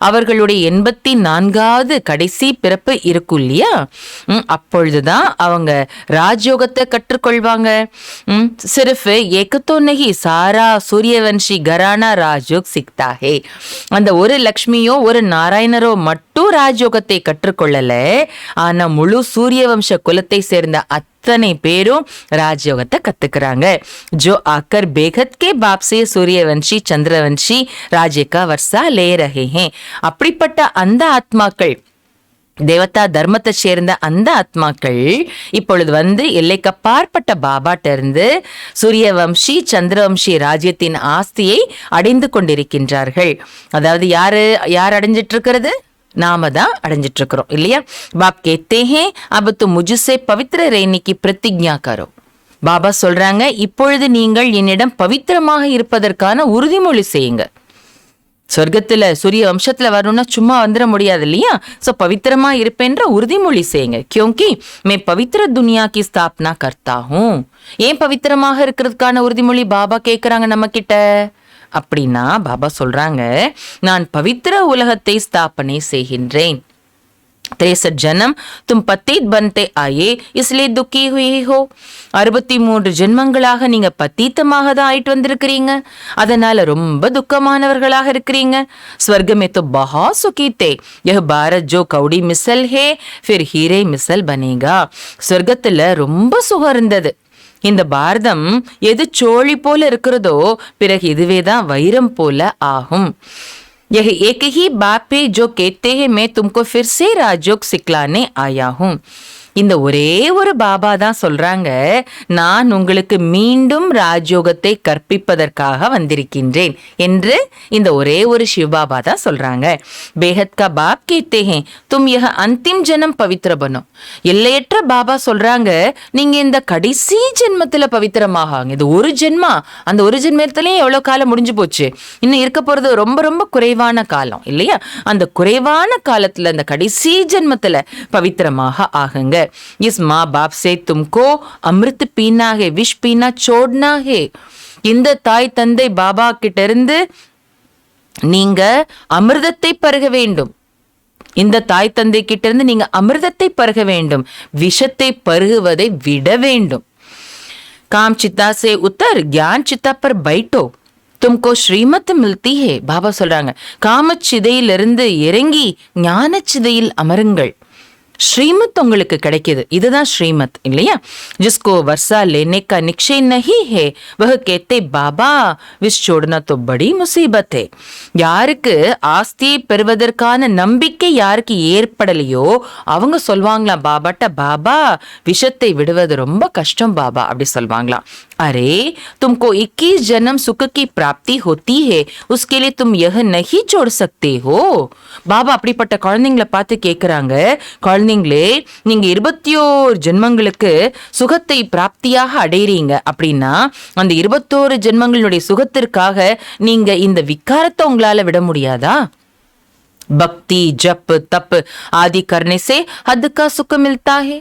அவர்களுடைய 84வது கடைசி பிறப்பு இருக்கும் இல்லையா, அப்பொழுதுதான் அவங்க ராஜயோகத்தை கற்றுக்கொள்வாங்க. சிர்ஃப் ஏகத்தோ நஹி சாரா சூரியவன்ஷி கரானா ராஜயோக் சிக்தா ஹே. அந்த ஒரு லக்ஷ்மியோ ஒரு நாராயணரோ மட்டும் ராஜயோகத்தை கற்றுக்கொள்ளல, ஆனா முழு சூரிய வம்ச குலத்தை சேர்ந்த அத்தனை பேரும் ராஜயோகத்தை கத்துக்கிறாங்க. जो आकर बेगत के बाप से सूर्यवंशी चंद्रवंशी राज्य का वर्षा ले रहे हैं. அப்படிப்பட்ட அந்த ஆத்மாக்கள், தேவதா தர்மத்தை சேர்ந்த அந்த ஆத்மாக்கள் இப்பொழுது எல்லைக்கப்பாற்பட்ட பாபாட்ட இருந்து சூரியவம்சி சந்திரவம்சி ராஜ்யத்தின் ஆஸ்தியை அடைந்து கொண்டிருக்கின்றார்கள். அதாவது யார் அடைஞ்சிட்டு இருக்கிறது? நாம தான் அடைஞ்சிட்டு இருக்கிறோம் இல்லையா. பாப் கேத்தே ஹே அப் தும் முஜ்சே பவித்ர ரேனி கி பிரதிஜ்ஞா கரோ. பாபா சொல்றாங்க, இப்பொழுது நீங்கள் என்னிடம் பவித்திரமாக இருப்பதற்கான உறுதிமொழி செய்யுங்க. சொர்க்கத்துல சூரிய வம்சத்துல வரணும்னா சும்மா வந்துட முடியாது இல்லையா? சோ பவித்திரமா இருப்பேன்ற உறுதிமொழி செய்யுங்க. क्योंकि मैं पवित्र दुनिया की स्थापना करता हूं. ஏன் பவித்திரமாக இருக்கிறதுக்கான உறுதிமொழி பாபா கேக்குறாங்க நம்ம கிட்ட அப்படின்னா, பாபா சொல்றாங்க, நான் பவித்திர உலகத்தை ஸ்தாபனை செய்கின்றேன். 63 जन्म तुम पतित बनते आए इसलिए दुखी हुई हो. 63 ஜென்மங்களாக நீங்க பத்தீத்தமாக தான் ஆயிட்டு வந்திருக்கிறீங்க, அதனால ரொம்ப துக்கமானவர்களாக இருக்கிறீங்க. स्वर्ग में तो बहुत सुखी थे, यह भारत जो कौड़ी मिसल है फिर हीरे मिसल बनेगा. சொர்க்கத்துல ரொம்ப சுகம் இருந்தது. இந்த பாரதம் எது சோழி போல இருக்கிறதோ பிறகு இதுவேதான் வைரம் போல ஆகும். यह एक ही बाप है जो कहते हैं मैं तुमको फिर से राजयोग सिखलाने आया हूं. இந்த ஒரே ஒரு பாபா தான் சொல்றாங்க, நான் உங்களுக்கு மீண்டும் ராஜயோகத்தை கற்பிப்பதற்காக வந்திருக்கின்றேன் என்று. இந்த ஒரே ஒரு சிவபாபா தான் சொல்றாங்க. பேஹத் கா பாப் கேத்தே ஹே தும் யஹ அந்திம் ஜனம் பவித்ர பனோ. எல்லையற்ற பாபா சொல்றாங்க, நீங்க இந்த கடைசி ஜென்மத்துல பவித்திரமாகாங்க. இது ஒரு ஜென்மா, அந்த ஒரு ஜென்மத்திலயும் எவ்வளவு காலம் முடிஞ்சு போச்சு, இன்னும் இருக்க போறது ரொம்ப ரொம்ப குறைவான காலம் இல்லையா? அந்த குறைவான காலத்துல அந்த கடைசி ஜென்மத்துல பவித்திரமாக ஆகுங்க. इस माँ बाप से तुमको अमृत पीना है, विष पीना छोड़ना है. இந்த தாய் தந்தை பாபா கிட்ட இருந்து நீங்க அமிர்தத்தை பருக வேண்டும். இந்த தாய் தந்தை கிட்ட இருந்து நீங்க அமிர்தத்தை பருக வேண்டும், விஷத்தை பருகுவதை விட வேண்டும். काम चिता से उतर ज्ञान चिता पर बैठो तुमको श्रीमत मिलती है. பாபா சொல்றாங்க, காமச்சிதையிலிருந்து இறங்கி ஞான சிதையில் அமருங்கள், श्रीमत உங்களுக்கு கிடைக்குது. இதுதான் ஸ்ரீமத் இல்லையா? जिसको वर्षा लेने का निश्चय नहीं है वह कहते बाबा विष छोड़ना तो बड़ी मुसीबत है. யாருக்கு ஆஸ்தியை பெறுவதற்கான நம்பிக்கை யாருக்கு ஏற்படலையோ அவங்க சொல்வாங்களாம் பாபாட்ட, பாபா விஷத்தை விடுவது ரொம்ப கஷ்டம் பாபா அப்படி சொல்வாங்களாம். अरे तुमको 21 जन्म सुख की प्राप्ति होती है, उसके लिए तुम यह नहीं छोड़ सकते हो. பாபா அப்படிப்பட்ட குழந்தைங்களை பார்த்து கேட்கிறாங்க, குழந்தைங்களே நீங்க 21 ஜென்மங்களுக்கு சுகத்தை பிராப்தியாக அடைறீங்க அப்படின்னா அந்த 21 ஜென்மங்களுடைய சுகத்திற்காக நீங்க இந்த விகாரத்தை உங்களால விட முடியாதா? भक्ति जप तप आदि करने से हद का सुख मिलता है.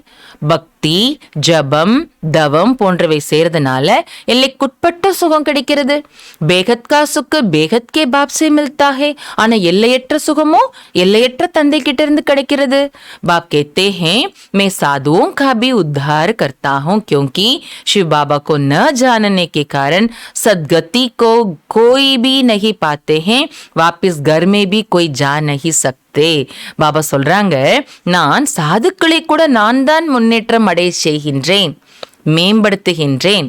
பக்தி ஜபம் தவம் போன்றவை செய்யறதுனால எல்லைக்குட்பட்ட சுகம் கிடைக்கிறது. பேகத் கா சுக் பேகத் கே பாப் சே மில்தா ஹே. ஆனா எல்லையற்ற சுகமோ எல்லையற்ற தந்தை கிட்ட இருந்து கிடைக்கிறது. बाप कहते हैं मैं साधुओं का भी उद्धार करता हूँ, क्योंकि शिव बाबा को न जानने के कारण सदगति को कोई भी नहीं पाते हैं, वापिस घर में भी कोई जा नहीं सकते. பாபா சொல்றாங்க, நான் சாதுக்களை கூட நான் தான் முன்னேற்றம் அடைய செய்கின்றேன், மேம்படுத்துகின்றேன்.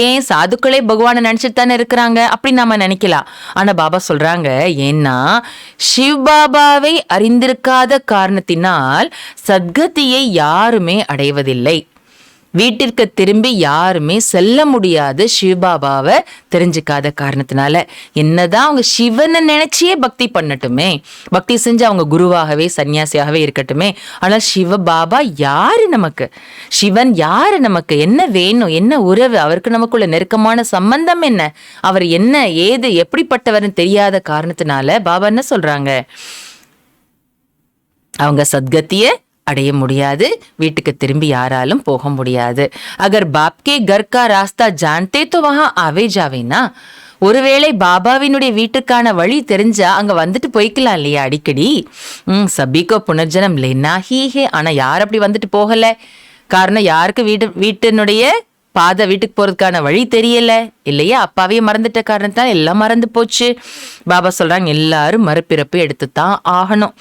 ஏன் சாதுக்களே பகவானை நினைச்சிட்டு தானே இருக்கிறாங்க அப்படி நாம நினைக்கலாம். ஆனா பாபா சொல்றாங்க, ஏன்னா சிவ் பாபாவை அறிந்திருக்காத காரணத்தினால் சத்கதியை யாருமே அடைவதில்லை. வீட்டிற்கு திரும்பி யாருமே செல்ல முடியாது சிவபாபாவை தெரிஞ்சுக்காத காரணத்தினால. என்னதான் அவங்க சிவனை நினைச்சியே பக்தி பண்ணட்டுமே, பக்தி செஞ்சு அவங்க குருவாகவே சன்னியாசியாகவே இருக்கட்டுமே, ஆனால் சிவபாபா யாரு நமக்கு, சிவன் யாரு நமக்கு, என்ன வேணும், என்ன உறவு, அவருக்கு நமக்குள்ள நெருக்கமான சம்பந்தம் என்ன, அவர் என்ன ஏது எப்படிப்பட்டவர்னு தெரியாத காரணத்தினால பாபா என்ன சொல்றாங்க, அவங்க சத்கத்திய அடைய முடியாது, வீட்டுக்கு திரும்பி யாராலும் போக முடியாது. அகர் பாப்கே கர் கா ராஸ்தா ஜான்தே தோ வஹா ஆவே ஜாவேனா. ஒருவேளை பாபாவினுடைய வீட்டுக்கான வழி தெரிஞ்சா அங்க வந்துட்டு போய்க்கலாம் இல்லையா அடிக்கடி. சபிகோ புனர்ஜனம் லேனா ஹீ ஹே. ஆனா யார் அப்படி வந்துட்டு போகல, காரணம் யாருக்கு வீட்டினுடைய பாதை வீட்டுக்கு போறதுக்கான வழி தெரியல இல்லையா, அப்பாவே மறந்துட்ட காரணத்தால் எல்லாம் மறந்து போச்சு. பாபா சொல்றாங்க, எல்லாரும் மறுபிறப்பு எடுத்துத்தான் ஆகணும்.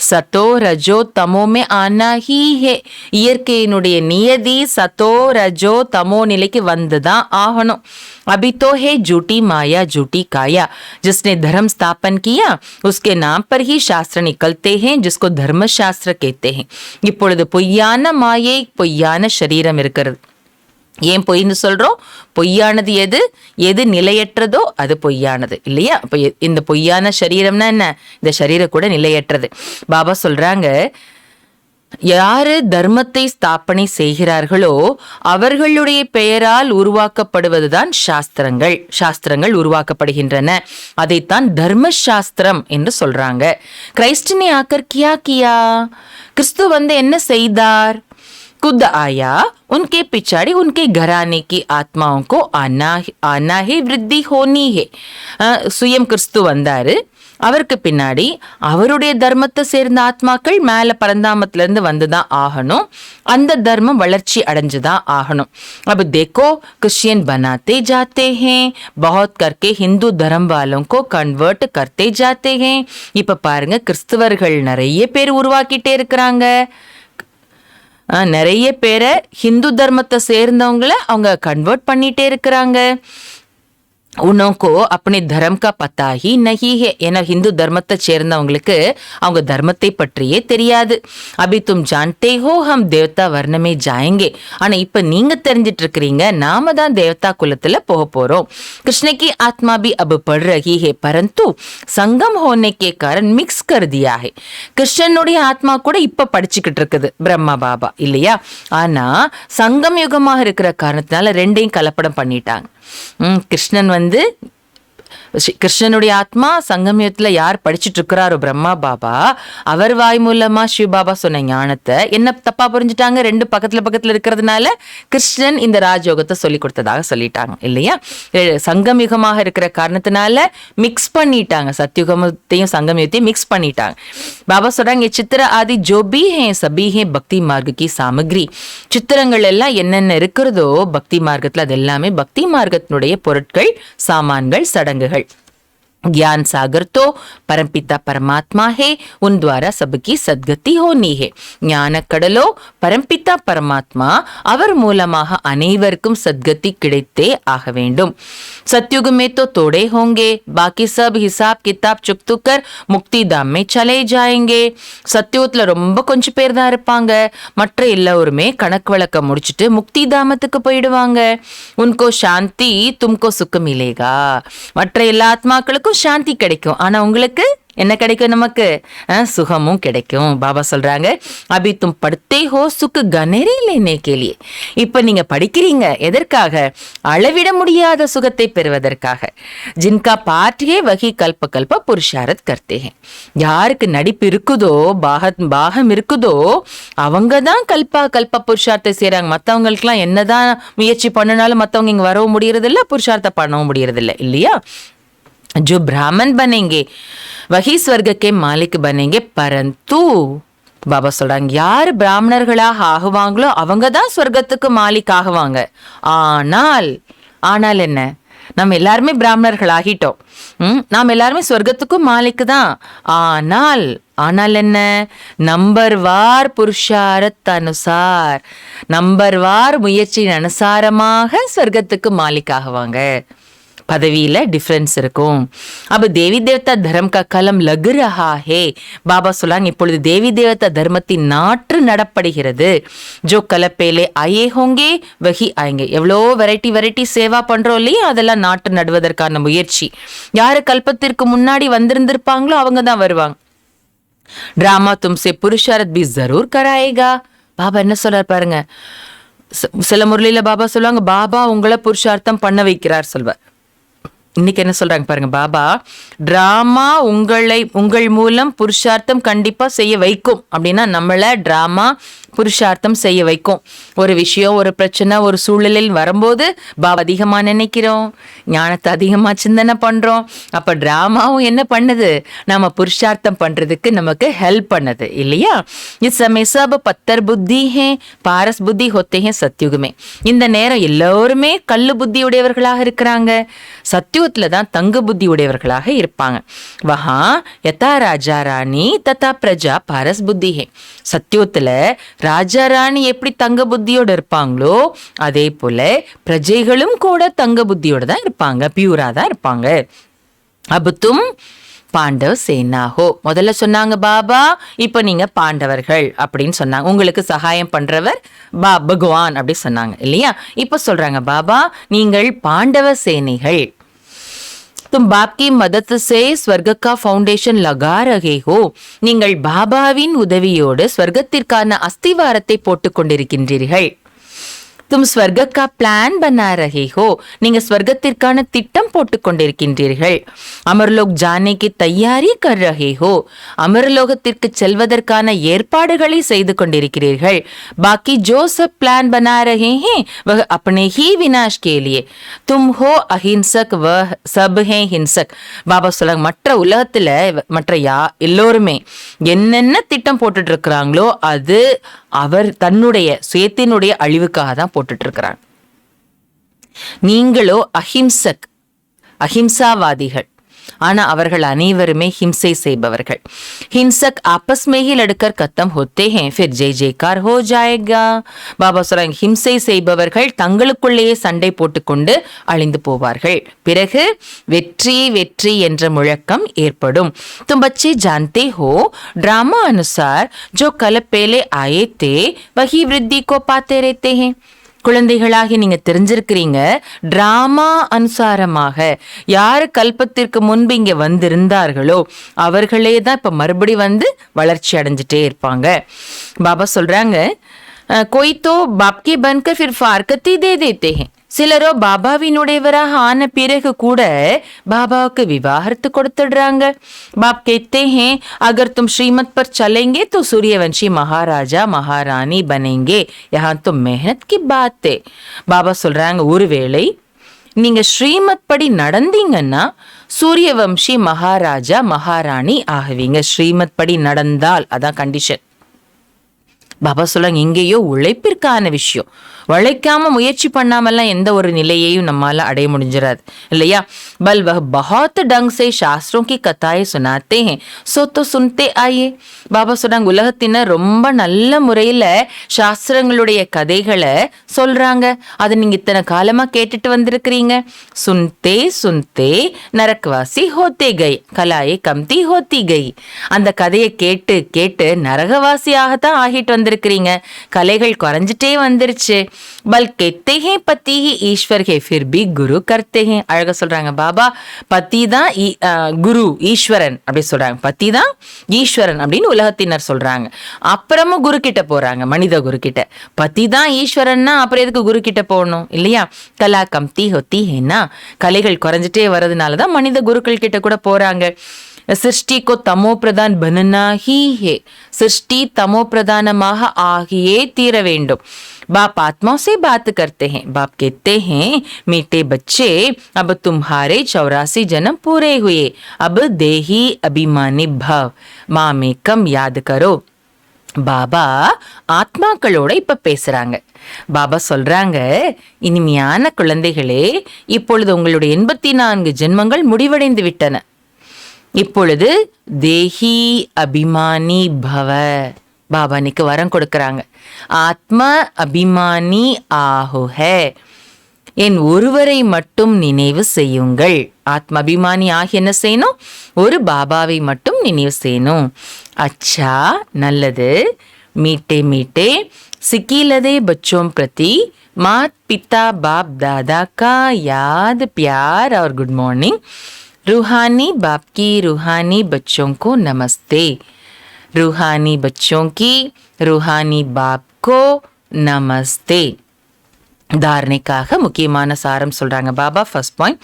சத்தோ ரஜோ தமோமே ஆனா ஹீ ஹே. இயற்கையினுடைய நியதி சத்தோ ரஜோ தமோ நிலைக்கு வந்துதான் ஆகணும். अभी तो है झूठी माया झूठी काया, जिसने धर्म स्थापन किया उसके नाम पर ही शास्त्र निकलते हैं, जिसको धर्म शास्त्र कहते हैं. இப்பொழுது பொய்யான மாயை பொய்யான சரீரம் இருக்கிறது. ஏன் பொய்ன்னு சொல்றோம், பொய்யானது எது, எது நிலையற்றதோ அது பொய்யானது இல்லையா. அப்ப இந்த பொய்யான சரீரம்னா என்ன, இந்த சரீரம் கூட நிலையற்றது. பாபா சொல்றாங்க, யாரு தர்மத்தை ஸ்தாபனை செய்கிறார்களோ அவர்களுடைய பெயரால் உருவாக்கப்படுவதுதான் சாஸ்திரங்கள் உருவாக்கப்படுகின்றன. அதைத்தான் தர்ம சாஸ்திரம் என்று சொல்றாங்க. கிரைஸ்ட் ने आकर क्या किया? கிறிஸ்து என்ன செய்தார்? खुद आया, उनके पिछाड़ी उनके घराने की आत्माओं को आना ही वृद्धि होनी है. சுயம் கிறிஸ்து வந்தாரு. அவருக்கு பின்னாடி அவருடைய தர்மத்தை சேர்ந்த ஆத்மாக்கள் மேல பரந்தாமத்துல இருந்து வந்துதான் ஆகணும். அந்த தர்மம் வளர்ச்சி அடைஞ்சுதான் ஆகணும். अब देखो क्रिश्चियन बनाते जाते हैं, बहुत करके हिंदू धर्म वालों को कन्वर्ट करते जाते हैं. இப்ப பாருங்க, கிறிஸ்தவர்கள் நிறைய பேர் உருவாக்கிட்டே இருக்கிறாங்க. நிறைய பேரை ஹிந்து தர்மத்தை சேர்ந்தவங்கள அவங்க கன்வெர்ட் பண்ணிட்டே இருக்கிறாங்க. உனக்கோ अपने धर्म का पता ही नहीं है. ஏன்னா ஹிந்து தர்மத்தை சேர்ந்தவங்களுக்கு அவங்க தர்மத்தை பற்றியே தெரியாது. अभी तुम जानते हो हम देवता वर्ण में जाएंगे. ஆனா இப்ப நீங்க தெரிஞ்சிட்டு இருக்கிறீங்க, நாம தான் தேவதா குலத்துல போக போறோம். कृष्ण की आत्मा भी अब पढ़ रही है, परंतु संगम होने के कारण मिक्स कर दिया है. கிருஷ்ணனுடைய ஆத்மா கூட இப்ப படிச்சுக்கிட்டு இருக்குது பிரம்மா பாபா இல்லையா? ஆனா சங்கம் யுகமாக இருக்கிற காரணத்தினால ரெண்டையும் கலப்படம் பண்ணிட்டாங்க. கிருஷ்ணன் கிருஷ்ணனுடைய ஆத்மா சங்கமயத்துல யார் படிச்சுட்டு இருக்கிறாரோ பிரம்மா பாபா, அவர் வாய் மூலமா சிவ பாபா சொன்ன ஞானத்தை என்ன தப்பா புரிஞ்சுட்டாங்க? ரெண்டு பக்கத்துல இருக்கிறதுனால கிருஷ்ணன் இந்த ராஜயோகத்தை சொல்லி கொடுத்ததாக சொல்லிட்டாங்க இல்லையா? சங்கமயுகமாக இருக்கிற காரணத்தினால மிக்ஸ் பண்ணிட்டாங்க, சத்யுகத்தையும் சங்கமயுகத்தையும் மிக்ஸ் பண்ணிட்டாங்க. பாபா சொல்றாங்க, சித்திர ஆதி ஜோபி ஹே சபி ஹே பக்தி மார்க்க கி சாமகிரி. சித்திரங்கள் எல்லாம் என்னென்ன இருக்கிறதோ பக்தி மார்க்கத்துல அது எல்லாமே பக்தி மார்க்கத்தினுடைய பொருட்கள், சாமான்கள், சடங்குகள். ज्ञान सागर तो परमपिता परमात्मा है, उन द्वारा सबकी सद्गति होनी है. ஞான கடலோ பரம்பிதா பரமாத்மா, அவர் மூலமாக அனைவருக்கும் சத்கதி கிடைத்தே ஆக வேண்டும். सतयुग में तो तोड़े होंगे, बाकी सब हिसाब किताब चुकतु कर मुक्ति धाम में चले जाएंगे. சத்தியுகத்துல ரொம்ப கொஞ்சம் பேர் தான் இருப்பாங்க, மற்ற எல்லோருமே கணக்கு வழக்க முடிச்சுட்டு முக்தி தாமத்துக்கு போயிடுவாங்க. உनको शांति तुमको सुख मिलेगा. மற்ற எல்லா ஆத்மாக்களுக்கும் சாந்தி கிடைக்கும், ஆனா உங்களுக்கு என்ன கிடைக்கும்? நமக்கு சுகமும் கிடைக்கும். பாபா சொல்றாங்க, அபி தும் படுத்தே ஹோ சுக் கனரே லேனே கே லியே. இப்ப நீங்க படிக்கிறீங்க எதற்காக? அளவிட முடியாத சுகத்தை பெறுவதற்காக. ஜின்கா பாட்டியே வகி கல்ப கல்ப புருஷாரத் கர்த்தே ஹே. யாருக்கு நடிப்பு இருக்குதோ, பாகம் இருக்குதோ, அவங்க தான் கல்பா கல்ப புருஷார்த்தை செய்யறாங்க. மற்றவங்களுக்குலாம் என்னதான் முயற்சி பண்ணினாலும் மற்றவங்க இங்க வரவும் முடியறது இல்லை, புருஷார்த்தம் பண்ணவும் முடியறது இல்லை இல்லையா? जो ब्राह्मण बनेंगे वही स्वर्ग के मालिक बनेंगे, परंतु பாபா சொல்றாங்க, யார் பிராமணர்களாக ஆகுவாங்களோ அவங்க தான் ஸ்வர்க்கத்துக்கு மாலிக் ஆகுவாங்க. ஆனால் என்ன, நம்ம எல்லாருமே பிராமணர்கள் ஆகிட்டோம், நாம் எல்லாருமே ஸ்வர்க்கத்துக்கும் மாலிக்கு தான். ஆனால் என்ன, நம்பர் வார் புருஷாரத் அனுசார், நம்பர் வார் முயற்சியின் அனுசாரமாக ஸ்வர்க்கத்துக்கு மாலிக் ஆகுவாங்க. பதவியில டிஃபரன்ஸ் இருக்கும். அப்ப தேவி தேவதா தர்ம கா கலம் லகு ரஹா ஹே. பாபா சொல்லாங்க, இப்பொழுது தேவி தேவதா தர்மத்தின் நாற்று நடப்படுகிறது. ஜோ கலப்பேலே ஆயே ஹோங்கே வகி ஆயங்க. எவ்வளோ வெரைட்டி சேவா பண்றோம் இல்லையா, அதெல்லாம் நாற்று நடுவதற்கான முயற்சி. யாரு கல்பத்திற்கு முன்னாடி வந்திருந்திருப்பாங்களோ அவங்க தான் வருவாங்க. டிராமா தும்சே புருஷாரத் பி ஜரூர் கராயேகா. பாபா என்ன சொல்றார் பாருங்க, சில முரளியில பாபா சொல்லுவாங்க, பாபா உங்களை புருஷார்த்தம் பண்ண வைக்கிறார் சொல்வார். இன்னைக்கு என்ன சொல்றாங்க பாருங்க, பாபா டிராமா உங்கள் மூலம் புருஷார்த்தம் கண்டிப்பா செய்ய வைக்கும். அப்படின்னா நம்மள டிராமா புருஷார்த்தம் செய்ய வைக்கும். ஒரு விஷயம், ஒரு பிரச்சனை, ஒரு சூழலில் வரும்போது பாபா அதிகமா நினைக்கிறோம், ஞானத்தை அதிகமா சிந்தனை பண்றோம். அப்ப டிராமாவும் என்ன பண்ணுது, நம்ம புருஷார்த்தம் பண்றதுக்கு நமக்கு ஹெல்ப் பண்ணுது இல்லையா? இஸ் சமய சப் பத்தர் புத்தி ஹே பாரஸ் புத்தி ஹோத்தே ஹே சத்யுகமே. இந்த நேரம் எல்லோருமே கல்லு புத்தி உடையவர்களாக இருக்கிறாங்க, சத்யுகத்துல தான் தங்க புத்தி உடையவர்களாக இருப்பாங்க. வஹா யதா ராஜா ராணி ததா பிரஜா பாரஸ் புத்தி ஹே. சத்யுகத்துல ராஜா ராணி எப்படி தங்க புத்தியோட இருப்பாங்களோ அதே போல பிரஜைகளும் கூட தங்க புத்தியோட தான் இருப்பாங்க, பியூரா தான் இருப்பாங்க. அபுத்தும் பாண்டவ சேனாஹோ. முதல்ல சொன்னாங்க பாபா, இப்ப நீங்க பாண்டவர்கள் அப்படின்னு சொன்னாங்க, உங்களுக்கு சகாயம் பண்றவர் பகவான் அப்படி சொன்னாங்க இல்லையா? இப்ப சொல்றாங்க பாபா, நீங்கள் பாண்டவ சேனைகள். तुम बाप की मदद से स्वर्ग का फाउंडेशन लगा रहे हो. நீங்கள் பாபாவின் உதவியோடு ஸ்வர்க்கத்திற்கான அஸ்திவாரத்தை போட்டுக் கொண்டிருக்கின்றீர்கள். तुम स्वर्ग का प्लान बना रहे हो. நீங்க ஸ்வர்க்கத்திற்கான திட்டம் போட்டுக் கொண்டிருக்கின்றீர்கள். அமர்லோக் ஜானே கி தயாரி கர் ரஹே ஹோ. அமர்லோகத்திற்கு செல்வதற்கான ஏற்பாடுகளை செய்து கொண்டிருக்கிறீர்கள். பாக்கி ஜோ சப் பிளான் பனா ரஹே ஹே வஹ் அப்னே ஹி வினாஷ் கே லியே. தும் ஹோ அஹிம்சக் வஹ் சப் ஹே ஹிம்சக். பாபா சொல்றாங்க, மற்ற உலகத்துல மற்ற எல்லோருமே என்னென்ன திட்டம் போட்டுட்டு இருக்கிறாங்களோ அது அவர் தன்னுடைய சுயத்தினுடைய அழிவுக்காக தான் போட்டுட்டு இருக்கிறாங்க. நீங்களோ அஹிம்சாவாதிகள். ஆனா அவர்கள் அனைவருமே ஹிம்சை செய்பவர்கள். ஹிம்சக் ஆப்பஸ் में ही लड़कर खत्म होते हैं फिर जय जयकार हो जाएगा. பாபா சொல்றாங்க, ஹிம்சை செய்பவர்கள் தங்களுக்குள்ளேயே சண்டை போட்டுக்கொண்டு அழிந்து போவார்கள். பிறகு வெற்றி வெற்றி என்ற முழக்கம் ஏற்படும். तुम बच्चे जानते हो ड्रामा अनुसार जो कल पहले आए थे वही वृद्धि को पाते रहते हैं. குழந்தைகளாகி நீங்க தெரிஞ்சிருக்கிறீங்க, டிராமா அனுசாரமாக யாரு கல்பத்திற்கு முன்பு இங்க வந்திருந்தார்களோ அவர்களே தான் இப்ப மறுபடி வளர்ச்சி அடைஞ்சிட்டே இருப்பாங்க. பாபா சொல்றாங்க, कोई तो बाप के बनकर फिर फारकती दे देते हैं. சிலரோ பாபாவினுடையவராக ஆன பிறகு கூட பாபாவுக்கு விவாகரத்து கொடுத்துடுறாங்க. பாப் कहते हैं अगर तुम श्रीमत पर चलेंगे तो सूर्यवंशी महाराजा महारानी बनेंगे. यहाँ तो मेहनत की बात है. பாபா சொல்றாங்க, ஒருவேளை நீங்க ஸ்ரீமத் படி நடந்தீங்கன்னா சூரியவம்சி மகாராஜா மகாராணி ஆகுவீங்க. ஸ்ரீமத் படி நடந்தால் அதான் கண்டிஷன். பாபா சொல்றாங்க, இங்கேயோ உழைப்பிற்கான விஷயம். உழைக்காம முயற்சி பண்ணாமல்லாம் எந்த ஒரு நிலையையும் நம்மால அடைய முடிஞ்சிடாது இல்லையா. பல் வஹ் பஹுத் டங் சே சாஸ்திரோं की कथाएं सुनाते हैं सो तो सुनते आइए. பாபா சொல்றாங்க, உலகத்தினர் ரொம்ப நல்ல முறையில சாஸ்திரங்களுடைய கதைகளை சொல்றாங்க. அதை நீங்க இத்தனை காலமா கேட்டுட்டு வந்திருக்கிறீங்க. சுன்தே சுன்தே நரகவாசி ஹோத்தே கை கலாயே கம்தி ஹோத்தி கை. அந்த கதையை கேட்டு கேட்டு நரகவாசியாகத்தான் ஆகிட்டு வந்திருக்கிறீங்க. கலைகள் குறைஞ்சிட்டே வந்துருச்சு. பல் கெத்தே ஹே பத்தி ஹி ஈஸ்வர் ஹே ஃபிர் பி குரு கர்த்தே ஹே. அழகா சொல்றாங்க பாபா, பத்தி தான் குரு ஈஸ்வரன் அப்படி சொல்றாங்க. பத்தி தான் ஈஸ்வரன் அப்படின்னு உலகத்தினர் சொல்றாங்க. அப்புறமும் குரு கிட்ட போறாங்க, மனித குரு கிட்ட. பத்தி தான் ஈஸ்வரன்னா அப்புறம் எதுக்கு குரு கிட்ட போகணும் இல்லையா. கலா கம்தி ஹொத்தி ஹேனா, கலைகள் குறைஞ்சிட்டே வர்றதுனாலதான் மனித குருக்கள் கிட்ட கூட போறாங்க. सृष्टि को तमो प्रधान बनना ही है. सृष्टि तमो प्रधानமாக ஆகியே தீர வேண்டும். बाप आत्माओं से बात करते हैं. बाप कहते हैं, मीठे बच्चे अब तुम्हारे 84 जन्म पूरे हुए. अब देही अभिमानी भव मामेकम याद करो. பாபா ஆத்மாக்களோட இப்ப பேசுறாங்க. பாபா சொல்றாங்க, இனிமையான குழந்தைகளே, இப்பொழுது உங்களுடைய 84 ஜென்மங்கள் முடிவடைந்து விட்டன. இப்பொழுது தேஹி அபிமானி பவ. பாபா இன்னைக்கு வரம் கொடுக்கறாங்க. ஆத்ம அபிமானி ஆஹோ ஹே. என் ஒருவரை மட்டும் நினைவு செய்யுங்கள். ஆத்ம அபிமானி ஆகி என்ன செய்யணும்? ஒரு பாபாவை மட்டும் நினைவு செய்யணும். அச்சா, நல்லது. மீட்டே மீட்டே சிக்கிலதே பச்சோம் பிரதி मात पिता बाप दादा का याद प्यार और गुड मॉर्निंग. रूहानी बाप की रूहानी बच्चों को नमस्ते. रूहानी बच्चों की रूहानी बाप को नमस्ते. धारणेக்காக முக்கியமான சாரம் சொல்றாங்க பாபா. फर्स्ट पॉइंट,